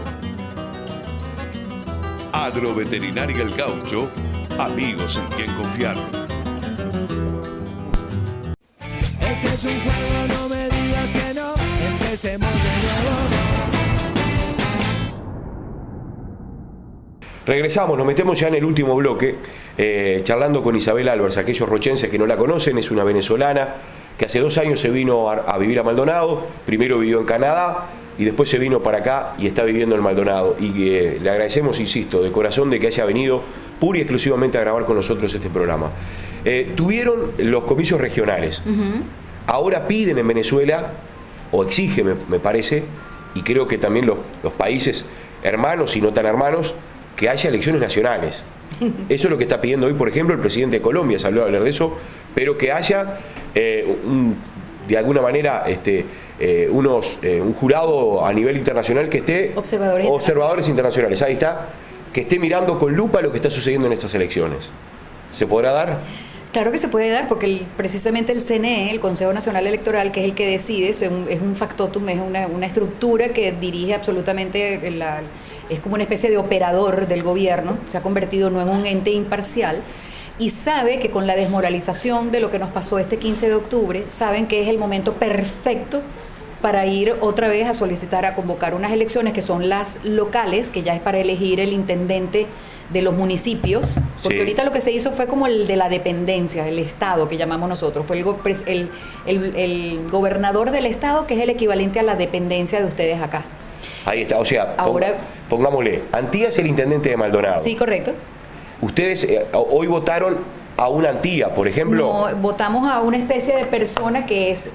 Agroveterinaria El Gaucho, amigos en quien confiar. Este es un juego, no me digas que no. Empecemos de nuevo. Regresamos, nos metemos ya en el último bloque, charlando con Isabel Álvarez. Aquellos rochenses que no la conocen, es una venezolana que hace 2 años se vino a vivir a Maldonado. Primero vivió en Canadá y después se vino para acá y está viviendo en Maldonado. Y le agradecemos, insisto, de corazón de que haya venido pura y exclusivamente a grabar con nosotros este programa. Tuvieron los comicios regionales. Ahora piden en Venezuela, o exigen, me parece, y creo que también los países hermanos y no tan hermanos, que haya elecciones nacionales. Eso es lo que está pidiendo hoy, por ejemplo, el presidente de Colombia, salió a hablar de eso, pero que haya de alguna manera un jurado a nivel internacional que esté... Observadores internacionales, ahí está, que esté mirando con lupa lo que está sucediendo en estas elecciones. ¿Se podrá dar? Claro que se puede dar, porque precisamente el CNE, el Consejo Nacional Electoral, que es el que decide, es un factotum, es una estructura que dirige absolutamente, es como una especie de operador del gobierno, se ha convertido no en un ente imparcial, y sabe que con la desmoralización de lo que nos pasó este 15 de octubre, saben que es el momento perfecto para ir otra vez a solicitar, a convocar unas elecciones que son las locales, que ya es para elegir el intendente de los municipios, porque ahorita lo que se hizo fue como el de la dependencia, el Estado que llamamos nosotros, fue el gobernador del Estado, que es el equivalente a la dependencia de ustedes acá. Ahí está, o sea, pongámosle, Antía es el intendente de Maldonado. Sí, correcto. Ustedes hoy votaron a una Antía, por ejemplo? No, votamos a una especie de persona que es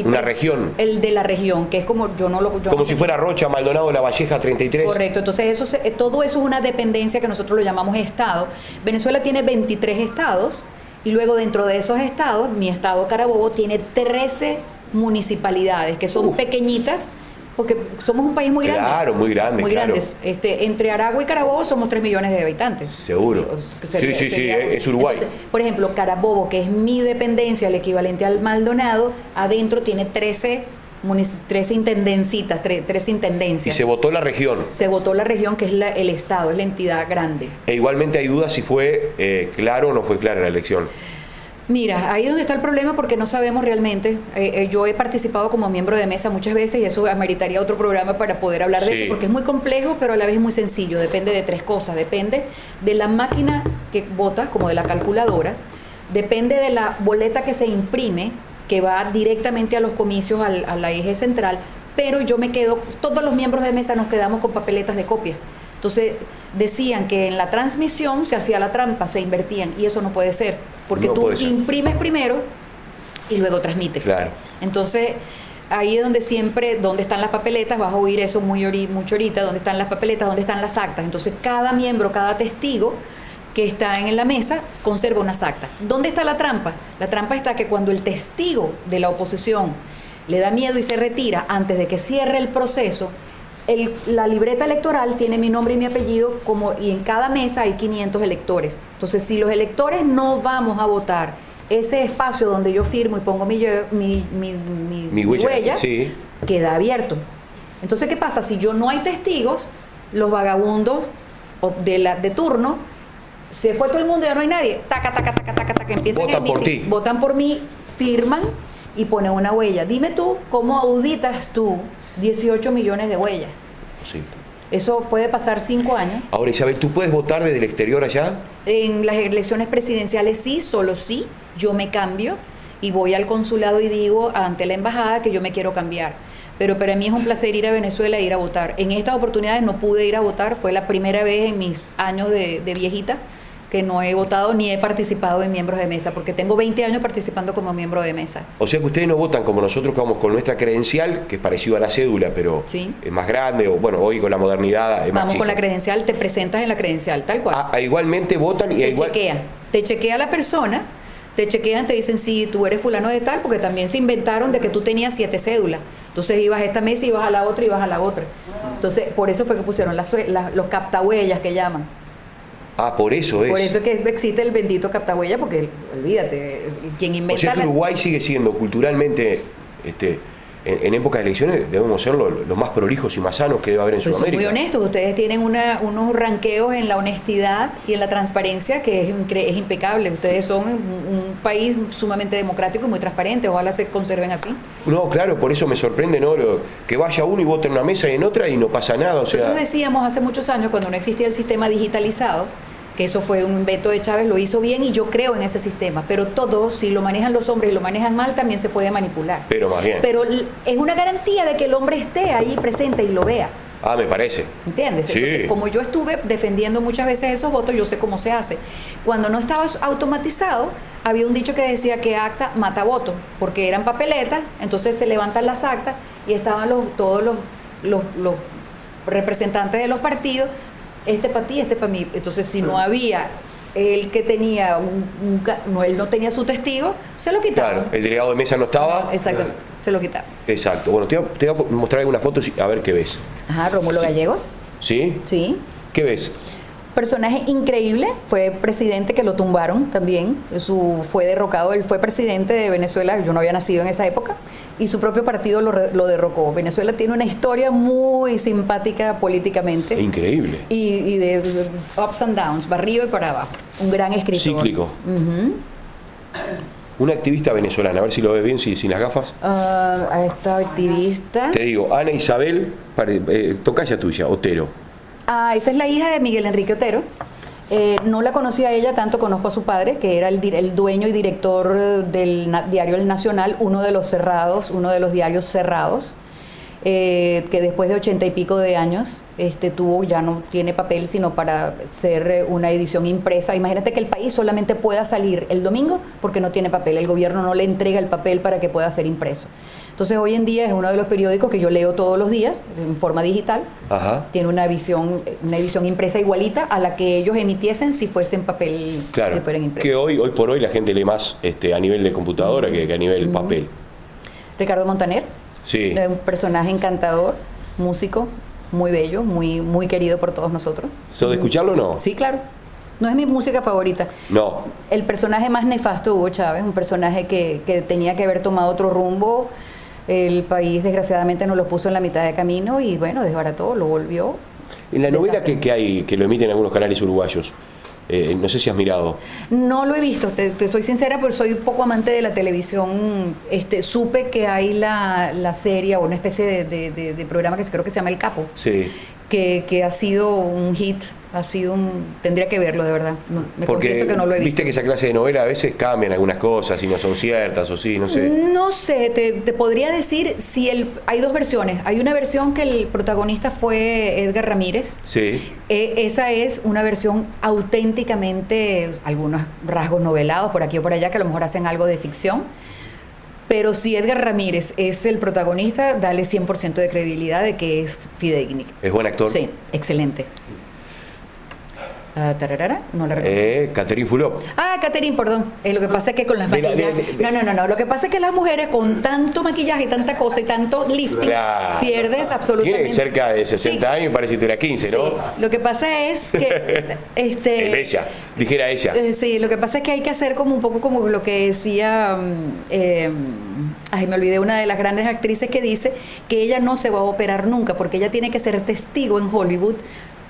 una región. El de la región, que es como yo no lo... Como si fuera Rocha, Maldonado, La Valleja, 33. Correcto, entonces todo eso es una dependencia que nosotros lo llamamos estado. Venezuela tiene 23 estados y luego dentro de esos estados, mi estado Carabobo tiene 13 municipalidades que son pequeñitas, porque somos un país muy grande. Claro, muy grande. Muy claro. grandes. Entre Aragua y Carabobo somos 3 millones de habitantes. Seguro. Sí, es Uruguay. Entonces, por ejemplo, Carabobo, que es mi dependencia, el equivalente al Maldonado, adentro tiene 13 intendencitas, 13 intendencias. Y se votó la región. Se votó la región, que es el estado, es la entidad grande. E igualmente hay dudas si fue claro o no fue clara la elección. Mira, ahí es donde está el problema porque no sabemos realmente. Yo he participado como miembro de mesa muchas veces y eso ameritaría otro programa para poder hablar de eso, porque es muy complejo, pero a la vez muy sencillo. Depende de 3 cosas. Depende de la máquina que votas, como de la calculadora. Depende de la boleta que se imprime, que va directamente a los comicios, a la eje central. Pero yo me quedo, todos los miembros de mesa nos quedamos con papeletas de copia. Entonces decían que en la transmisión se hacía la trampa, se invertían, y eso no puede ser, porque no tú imprimes primero y luego transmites. Claro. Entonces ahí es donde siempre, donde están las papeletas, vas a oír eso mucho ahorita, donde están las papeletas, donde están las actas. Entonces cada miembro, cada testigo que está en la mesa conserva unas actas. ¿Dónde está la trampa? La trampa está que cuando el testigo de la oposición le da miedo y se retira antes de que cierre el proceso, la libreta electoral tiene mi nombre y mi apellido, y en cada mesa hay 500 electores. Entonces, si los electores no vamos a votar ese espacio donde yo firmo y pongo mi huella, sí, queda abierto. Entonces, ¿qué pasa? Si no hay testigos, los vagabundos de turno, se fue todo el mundo, ya no hay nadie, taca, empiezan votan a emitir, por ti. Votan por mí, firman y ponen una huella. Dime tú, ¿cómo auditas tú 18 millones de huellas? Sí. Eso puede pasar 5 años. Ahora, Isabel, ¿tú puedes votar desde el exterior allá? En las elecciones presidenciales sí, solo sí. Yo me cambio y voy al consulado y digo ante la embajada que yo me quiero cambiar. Pero para mí es un placer ir a Venezuela e ir a votar. En estas oportunidades no pude ir a votar, fue la primera vez en mis años de viejita que no he votado ni he participado en miembros de mesa, porque tengo 20 años participando como miembro de mesa. O sea que ustedes no votan como nosotros, que vamos con nuestra credencial, que es parecido a la cédula, pero sí, es más grande, o bueno, hoy con la modernidad es más vamos chico. con la credencial, te presentas en la credencial, tal cual. Igualmente votan y te chequea la persona, te chequean, te dicen si tú eres fulano de tal, porque también se inventaron de que tú tenías 7 cédulas. Entonces ibas a esta mesa, ibas a la otra, ibas a la otra. Entonces, por eso fue que pusieron los captahuellas que llaman. Por eso es. Por eso es que existe el bendito captahuella, porque olvídate, quien inventa... O sea que Uruguay sigue siendo culturalmente, en épocas de elecciones, debemos ser los más prolijos y más sanos que debe haber en Sudamérica. Son muy honestos, ustedes tienen unos ranqueos en la honestidad y en la transparencia que es impecable. Ustedes son un país sumamente democrático y muy transparente, ojalá se conserven así. No, claro, por eso me sorprende, ¿no? Que vaya uno y vote en una mesa y en otra y no pasa nada. Nosotros decíamos hace muchos años, cuando no existía el sistema digitalizado, que eso fue un veto de Chávez, lo hizo bien y yo creo en ese sistema, pero todo, si lo manejan los hombres y lo manejan mal, también se puede manipular. Pero más bien. Pero es una garantía de que el hombre esté ahí presente y lo vea. Me parece. ¿Entiendes? Sí. Entonces, como yo estuve defendiendo muchas veces esos votos, yo sé cómo se hace. Cuando no estaba automatizado, había un dicho que decía que acta mata voto, porque eran papeletas, entonces se levantan las actas y estaban todos los representantes de los partidos, este para ti, este para mí. Entonces, si no había el que tenía él no tenía su testigo, se lo quitaban. Claro, el delegado de mesa no estaba. Exacto, se lo quitaban. Exacto. Bueno, te voy a mostrar algunas fotos a ver qué ves. Ajá, Rómulo Gallegos. ¿Sí? Sí. ¿Qué ves? Personaje increíble, fue presidente que lo tumbaron también, fue derrocado, él fue presidente de Venezuela, yo no había nacido en esa época, y su propio partido lo derrocó. Venezuela tiene una historia muy simpática políticamente. Increíble. Y de ups and downs, para arriba y para abajo. Un gran escritor. Cíclico. Uh-huh. Una activista venezolana, a ver si lo ves bien, sin las gafas. A esta activista. Te digo, Ana Isabel, tocaya tuya, Otero. Esa es la hija de Miguel Enrique Otero. No la conocí a ella, tanto conozco a su padre, que era el dueño y director del diario El Nacional, uno de los diarios cerrados. que después de 80 y pico de años ya no tiene papel sino para ser una edición impresa. Imagínate que el país solamente pueda salir el domingo porque no tiene papel, el gobierno no le entrega el papel para que pueda ser impreso. Entonces hoy en día es uno de los periódicos que yo leo todos los días en forma digital. Ajá. Tiene una edición impresa igualita a la que ellos emitiesen si fuesen papel, Claro, si fueran impresos. que hoy por hoy la gente lee más a nivel de computadora que a nivel papel. Ricardo Montaner, Sí. un personaje encantador, músico, muy bello, muy querido por todos nosotros. ¿Sos de escucharlo o no? Sí, claro. No es mi música favorita. No. El personaje más nefasto, Hugo Chávez, un personaje que tenía que haber tomado otro rumbo. El país desgraciadamente nos lo puso en la mitad de camino y bueno, desbarató, lo volvió. En la novela desastre. que hay, que lo emiten en algunos canales uruguayos, no sé si has mirado. No lo he visto, te soy sincera, porque soy poco amante de la televisión. Supe que hay la serie o una especie de programa que creo que se llama El Capo, Sí. que ha sido un hit, tendría que verlo de verdad. Me confieso que no lo he visto. Viste que esa clase de novela a veces cambian algunas cosas y no son ciertas o sí, no sé. No sé, te podría decir si hay dos versiones. Hay una versión que el protagonista fue Edgar Ramírez. Sí. Esa es una versión auténticamente, algunos rasgos novelados por aquí o por allá, que a lo mejor hacen algo de ficción. Pero si Edgar Ramírez es el protagonista, dale 100% de credibilidad de que es fidedigno. ¿Es buen actor? Sí, excelente. Tararara, no la recuerdo. Catherine Fulop. Catherine, perdón. Lo que pasa es que con las maquillajes... No. Lo que pasa es que las mujeres con tanto maquillaje y tanta cosa y tanto lifting, Claro. pierdes absolutamente... Tiene cerca de 60 Sí. años, parece que tuviera 15, ¿no? Sí. Lo que pasa es que... Es bella, dijera ella. Sí, lo que pasa es que hay que hacer como un poco como lo que decía... me olvidé, una de las grandes actrices que dice que ella no se va a operar nunca porque ella tiene que ser testigo en Hollywood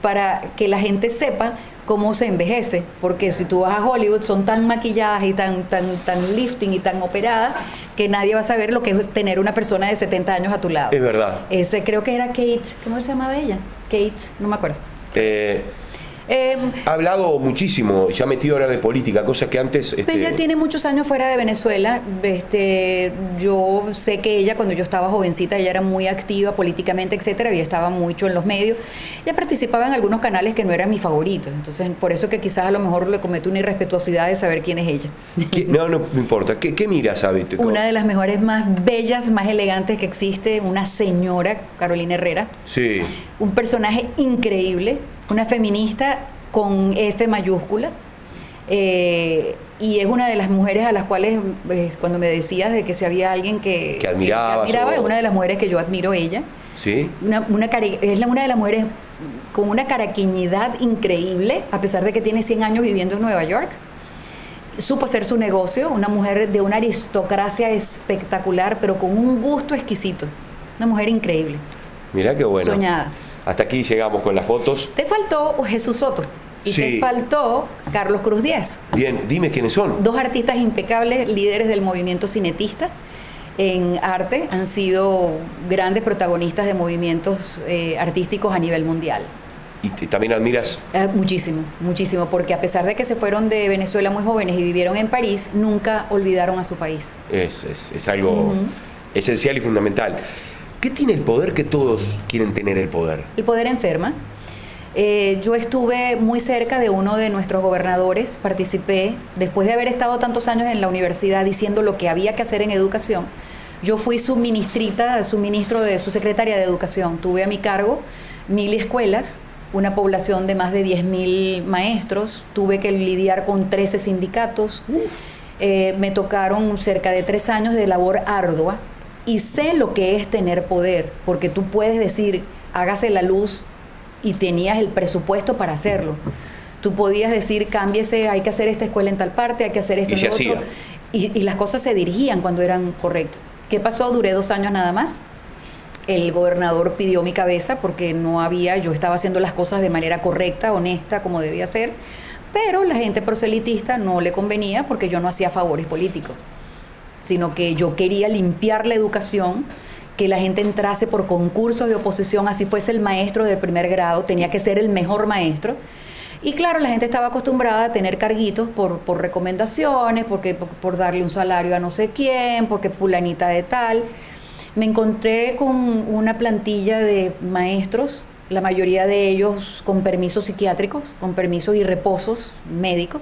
para que la gente sepa cómo se envejece, porque si tú vas a Hollywood son tan maquilladas y tan lifting y tan operadas que nadie va a saber lo que es tener una persona de 70 años a tu lado. Es verdad. Ese creo que era Kate, ¿cómo se llamaba ella? Kate, no me acuerdo. Ha hablado muchísimo, ya ha metido a hablar de política, cosa que antes... Ella tiene muchos años fuera de Venezuela. Yo sé que ella, cuando yo estaba jovencita, ella era muy activa políticamente, etcétera, y estaba mucho en los medios. Ella participaba en algunos canales que no eran mis favoritos. Entonces, por eso que quizás a lo mejor le cometo una irrespetuosidad de saber quién es ella. No importa. ¿Qué miras, sabes? Una de las mejores, más bellas, más elegantes que existe, una señora, Carolina Herrera. Sí. Un personaje increíble, una feminista con F mayúscula. Y es una de las mujeres a las cuales, cuando me decías de que si había alguien que admiraba, es una de las mujeres que yo admiro ella. Sí. Es una de las mujeres con una caraqueñidad increíble, a pesar de que tiene 100 años viviendo en Nueva York. Supo hacer su negocio, una mujer de una aristocracia espectacular, pero con un gusto exquisito. Una mujer increíble. Mirá qué bueno. Soñada. Hasta aquí llegamos con las fotos. Te faltó Jesús Soto y Sí. te faltó Carlos Cruz Díaz. Bien, dime quiénes son. Dos artistas impecables, líderes del movimiento cinetista en arte, han sido grandes protagonistas de movimientos artísticos a nivel mundial. ¿Y también admiras? Muchísimo, porque a pesar de que se fueron de Venezuela muy jóvenes y vivieron en París, nunca olvidaron a su país. Es algo esencial y fundamental. ¿Qué tiene el poder que todos quieren tener el poder? El poder enferma. Yo estuve muy cerca de uno de nuestros gobernadores, participé, después de haber estado tantos años en la universidad diciendo lo que había que hacer en educación. Yo fui su secretaria de educación. Tuve a mi cargo 1000 escuelas, una población de más de 10.000 maestros, tuve que lidiar con 13 sindicatos, me tocaron cerca de 3 años de labor ardua y sé lo que es tener poder, porque tú puedes decir, hágase la luz y tenías el presupuesto para hacerlo. Tú podías decir, cámbiese, hay que hacer esta escuela en tal parte, hay que hacer esto en lo otro. Y las cosas se dirigían cuando eran correctas. ¿Qué pasó? Duré 2 años nada más. El gobernador pidió mi cabeza porque yo estaba haciendo las cosas de manera correcta, honesta, como debía ser, pero la gente proselitista no le convenía porque yo no hacía favores políticos, sino que yo quería limpiar la educación, que la gente entrase por concursos de oposición, así fuese el maestro del primer grado, tenía que ser el mejor maestro. Y claro, la gente estaba acostumbrada a tener carguitos por recomendaciones, por darle un salario a no sé quién, porque fulanita de tal. Me encontré con una plantilla de maestros, la mayoría de ellos con permisos psiquiátricos, con permisos y reposos médicos.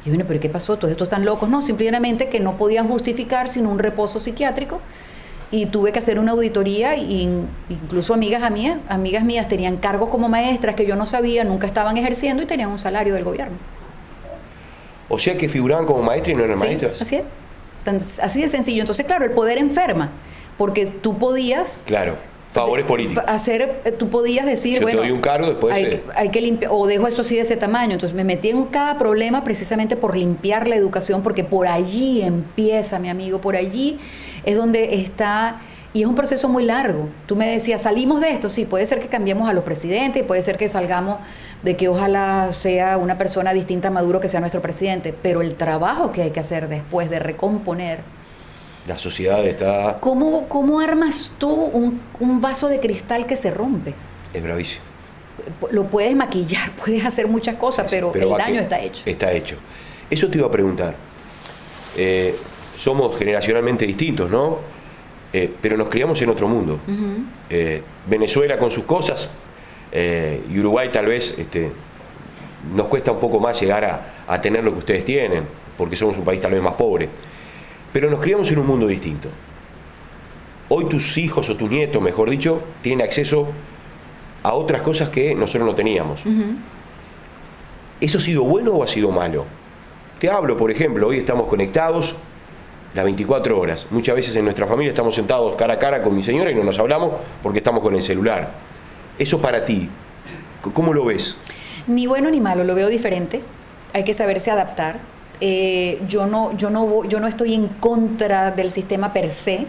Y bueno, ¿pero qué pasó? ¿Todos estos están locos? No, simplemente que no podían justificar sino un reposo psiquiátrico. Y tuve que hacer una auditoría, y incluso amigas mías tenían cargos como maestras que yo no sabía, nunca estaban ejerciendo y tenían un salario del gobierno. O sea que figuraban como maestras y no eran Sí, maestras. así es. Así de sencillo. Entonces, claro, el poder enferma, porque tú podías... Claro, favores políticos. Tú podías decir, Yo te bueno, doy un cargo, después hay que limpiar, o dejo eso así de ese tamaño. Entonces me metí en cada problema precisamente por limpiar la educación, porque por allí empieza, mi amigo, por allí es donde está, y es un proceso muy largo. Tú me decías, ¿salimos de esto? Sí, puede ser que cambiemos a los presidentes, puede ser que salgamos de que ojalá sea una persona distinta a Maduro que sea nuestro presidente, pero el trabajo que hay que hacer después de recomponer. La sociedad está... ¿Cómo armas tú un vaso de cristal que se rompe? Es bravísimo. Lo puedes maquillar, puedes hacer muchas cosas, pero el daño está hecho. Está hecho. Eso te iba a preguntar. Somos generacionalmente distintos, ¿no? Pero nos criamos en otro mundo. Venezuela con sus cosas, y Uruguay tal vez nos cuesta un poco más llegar a tener lo que ustedes tienen, porque somos un país tal vez más pobre. Pero nos criamos en un mundo distinto. Hoy tus hijos o tus nietos, mejor dicho, tienen acceso a otras cosas que nosotros no teníamos. ¿Eso ha sido bueno o ha sido malo? Te hablo, por ejemplo, hoy estamos conectados las 24 horas. Muchas veces en nuestra familia estamos sentados cara a cara con mi señora y no nos hablamos porque estamos con el celular. Eso para ti, ¿cómo lo ves? Ni bueno ni malo, lo veo diferente. Hay que saberse adaptar. Yo no estoy en contra del sistema per se,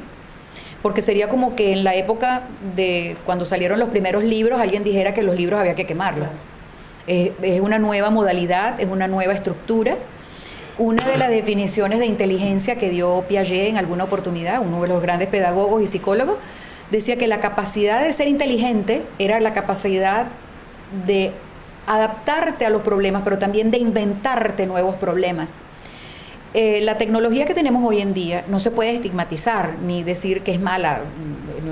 porque sería como que en la época de cuando salieron los primeros libros alguien dijera que los libros había que quemarlos. Es una nueva modalidad, es una nueva estructura. Una de las definiciones de inteligencia que dio Piaget en alguna oportunidad, uno de los grandes pedagogos y psicólogos, decía que la capacidad de ser inteligente era la capacidad de adaptarte a los problemas, pero también de inventarte nuevos problemas. La tecnología que tenemos hoy en día no se puede estigmatizar ni decir que es mala,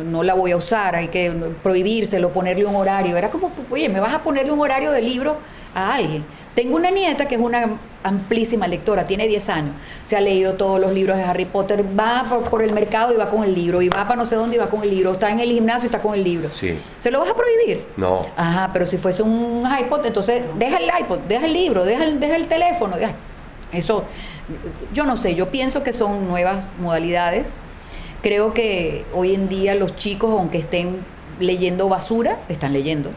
no la voy a usar, hay que prohibírselo, ponerle un horario. Era como, oye, ¿me vas a ponerle un horario de libro a alguien? Tengo una nieta que es una amplísima lectora, tiene 10 años, se ha leído todos los libros de Harry Potter, va por el mercado y va con el libro, y va para no sé dónde y va con el libro, está en el gimnasio y está con el libro. Sí. ¿Se lo vas a prohibir? No. Ajá, pero si fuese un iPod, entonces deja el iPod, deja el libro, deja el teléfono, deja. Eso, yo no sé, yo pienso que son nuevas modalidades. Creo que hoy en día los chicos, aunque estén leyendo basura, están leyendo.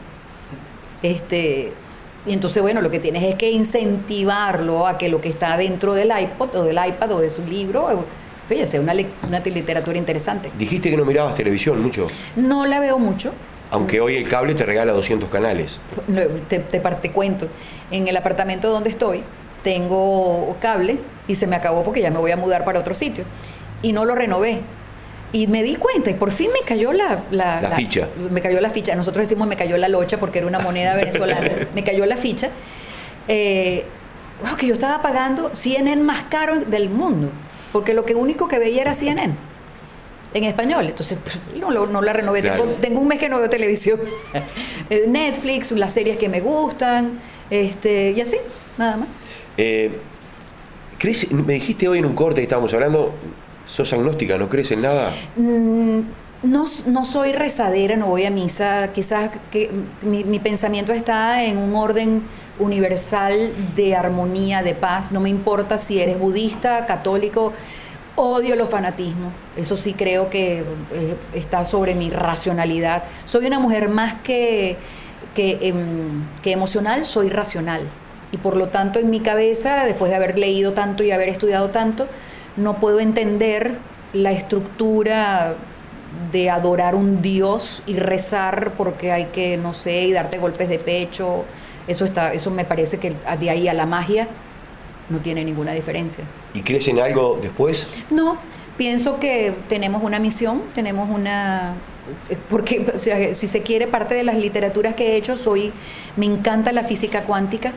Y entonces, bueno, lo que tienes es que incentivarlo a que lo que está dentro del iPod o del iPad o de su libro, oye, sea una literatura interesante. Dijiste que no mirabas televisión mucho. No la veo mucho. Aunque hoy el cable te regala 200 canales. Te cuento. En el apartamento donde estoy, tengo cable y se me acabó porque ya me voy a mudar para otro sitio. Y no lo renové. Y me di cuenta y por fin me cayó la ficha. Me cayó la ficha. Nosotros decimos me cayó la locha porque era una moneda venezolana. Me cayó la ficha. Que yo estaba pagando CNN más caro del mundo. Porque lo único que veía era CNN. En español. Entonces no la renové. Claro. Tengo un mes que no veo televisión. Netflix, las series que me gustan. Y así, nada más. Me dijiste hoy en un corte que estábamos hablando, sos agnóstica, ¿no crees en nada? No soy rezadera, no voy a misa. Quizás que mi pensamiento está en un orden universal de armonía, de paz. No me importa si eres budista, católico. Odio los fanatismos. Eso sí creo que está sobre mi racionalidad. Soy una mujer más que emocional, soy racional. Y por lo tanto en mi cabeza, después de haber leído tanto y haber estudiado tanto, no puedo entender la estructura de adorar un Dios y rezar porque hay que, no sé, y darte golpes de pecho. Eso me parece que de ahí a la magia no tiene ninguna diferencia. ¿Y crees en algo después? No, pienso que tenemos una misión, tenemos una... Porque, o sea, si se quiere, parte de las literaturas que he hecho, me encanta la física cuántica,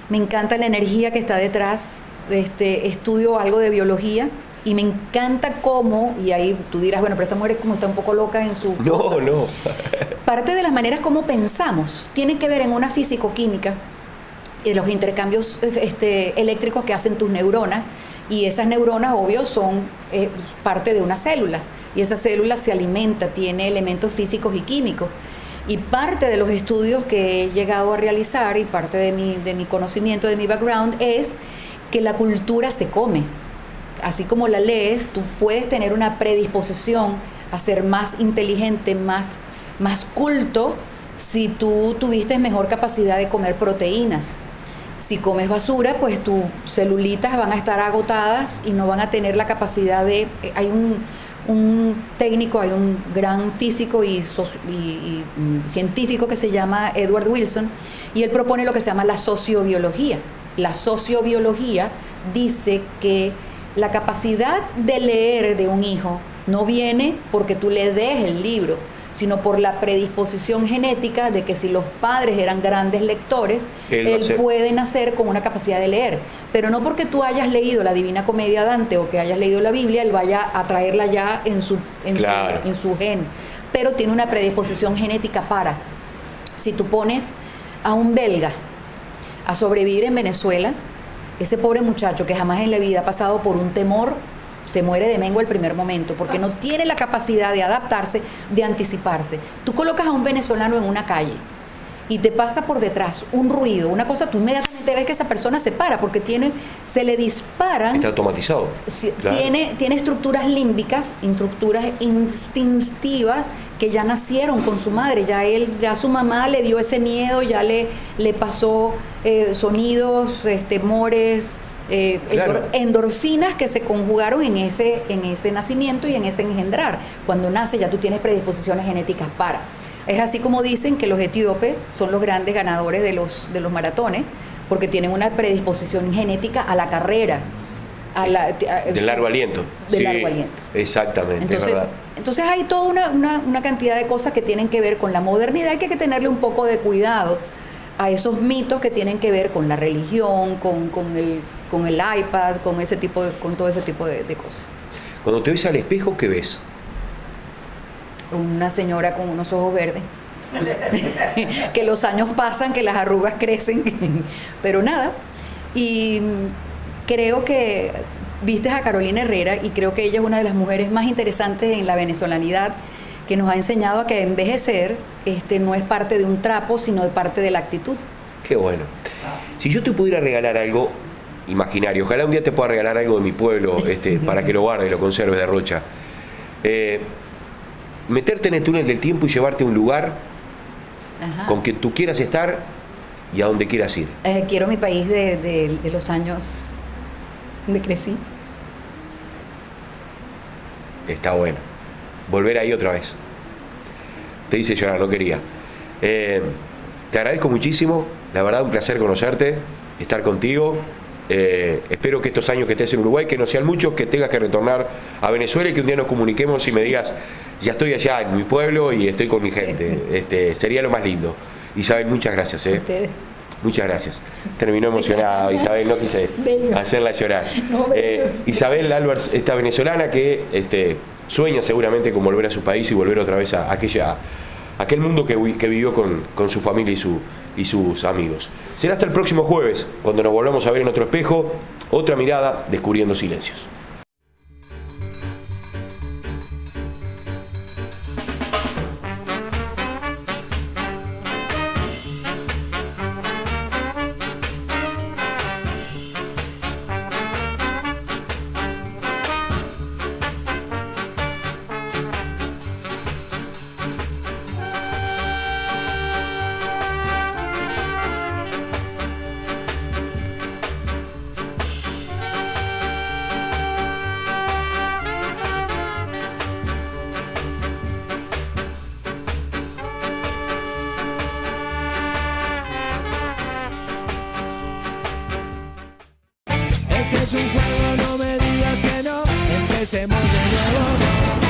me encanta la energía que está detrás, estudio algo de biología, Y me encanta cómo, y ahí tú dirás, bueno, pero esta mujer como está un poco loca en su cosa. No. Parte de las maneras como pensamos tiene que ver en una físico-química, los intercambios eléctricos que hacen tus neuronas, y esas neuronas, obvio, son parte de una célula, y esa célula se alimenta, tiene elementos físicos y químicos. Y parte de los estudios que he llegado a realizar, y parte de mi conocimiento, de mi background, es que la cultura se come. Así como la lees, tú puedes tener una predisposición a ser más inteligente, más culto, si tú tuviste mejor capacidad de comer proteínas. Si comes basura, pues tus celulitas van a estar agotadas y no van a tener la capacidad de... Hay un técnico, hay un gran físico y científico que se llama Edward Wilson, y él propone lo que se llama la sociobiología. La sociobiología dice que la capacidad de leer de un hijo no viene porque tú le des el libro, sino por la predisposición genética de que si los padres eran grandes lectores, él puede nacer con una capacidad de leer. Pero no porque tú hayas leído la Divina Comedia de Dante o que hayas leído la Biblia, él vaya a traerla ya en su gen. Pero tiene una predisposición genética para. Si tú pones a un belga a sobrevivir en Venezuela, ese pobre muchacho que jamás en la vida ha pasado por un temor, se muere de mengo el primer momento, porque no tiene la capacidad de adaptarse, de anticiparse. Tú colocas a un venezolano en una calle y te pasa por detrás un ruido, una cosa, tú inmediatamente ves que esa persona se para, porque se le disparan. Está automatizado. Claro. Tiene estructuras límbicas, estructuras instintivas que ya nacieron con su madre, ya su mamá le dio ese miedo, ya le pasó sonidos, temores, endorfinas que se conjugaron en ese nacimiento y en ese engendrar. Cuando nace ya tú tienes predisposiciones genéticas para. Es así como dicen que los etíopes son los grandes ganadores de los maratones, porque tienen una predisposición genética a la carrera. Del largo aliento. Largo aliento. Exactamente, entonces hay toda una cantidad de cosas que tienen que ver con la modernidad, que hay que tenerle un poco de cuidado a esos mitos que tienen que ver con la religión, con el iPad, con todo ese tipo de cosas. Cuando te ves al espejo, ¿qué ves? Una señora con unos ojos verdes. Que los años pasan, que las arrugas crecen, pero nada. Y creo que vistes a Carolina Herrera, y creo que ella es una de las mujeres más interesantes en la venezolanidad, que nos ha enseñado a que envejecer no es parte de un trapo, sino de parte de la actitud. Qué bueno. Si yo te pudiera regalar algo imaginario, ojalá un día te pueda regalar algo de mi pueblo, para que lo guardes, lo conserves, de Rocha. Meterte en el túnel del tiempo y llevarte a un lugar con quien tú quieras estar y a donde quieras ir. Quiero mi país de los años donde crecí. Está bueno. Volver ahí otra vez. Te hice llorar, no quería. Te agradezco muchísimo, la verdad, un placer conocerte, estar contigo. Espero que estos años que estés en Uruguay, que no sean muchos, que tengas que retornar a Venezuela y que un día nos comuniquemos y me digas, ya estoy allá en mi pueblo y estoy con mi gente. Sería lo más lindo. Isabel, muchas gracias. Muchas gracias. Terminó emocionada Isabel, no quise hacerla llorar. Isabel Álvarez, esta venezolana que sueña seguramente con volver a su país y volver otra vez a aquel mundo que vivió con su familia y sus amigos. Será hasta el próximo jueves, cuando nos volvamos a ver en otro espejo, otra mirada, descubriendo silencios. Es un juego, no me digas que no. Empecemos de nuevo.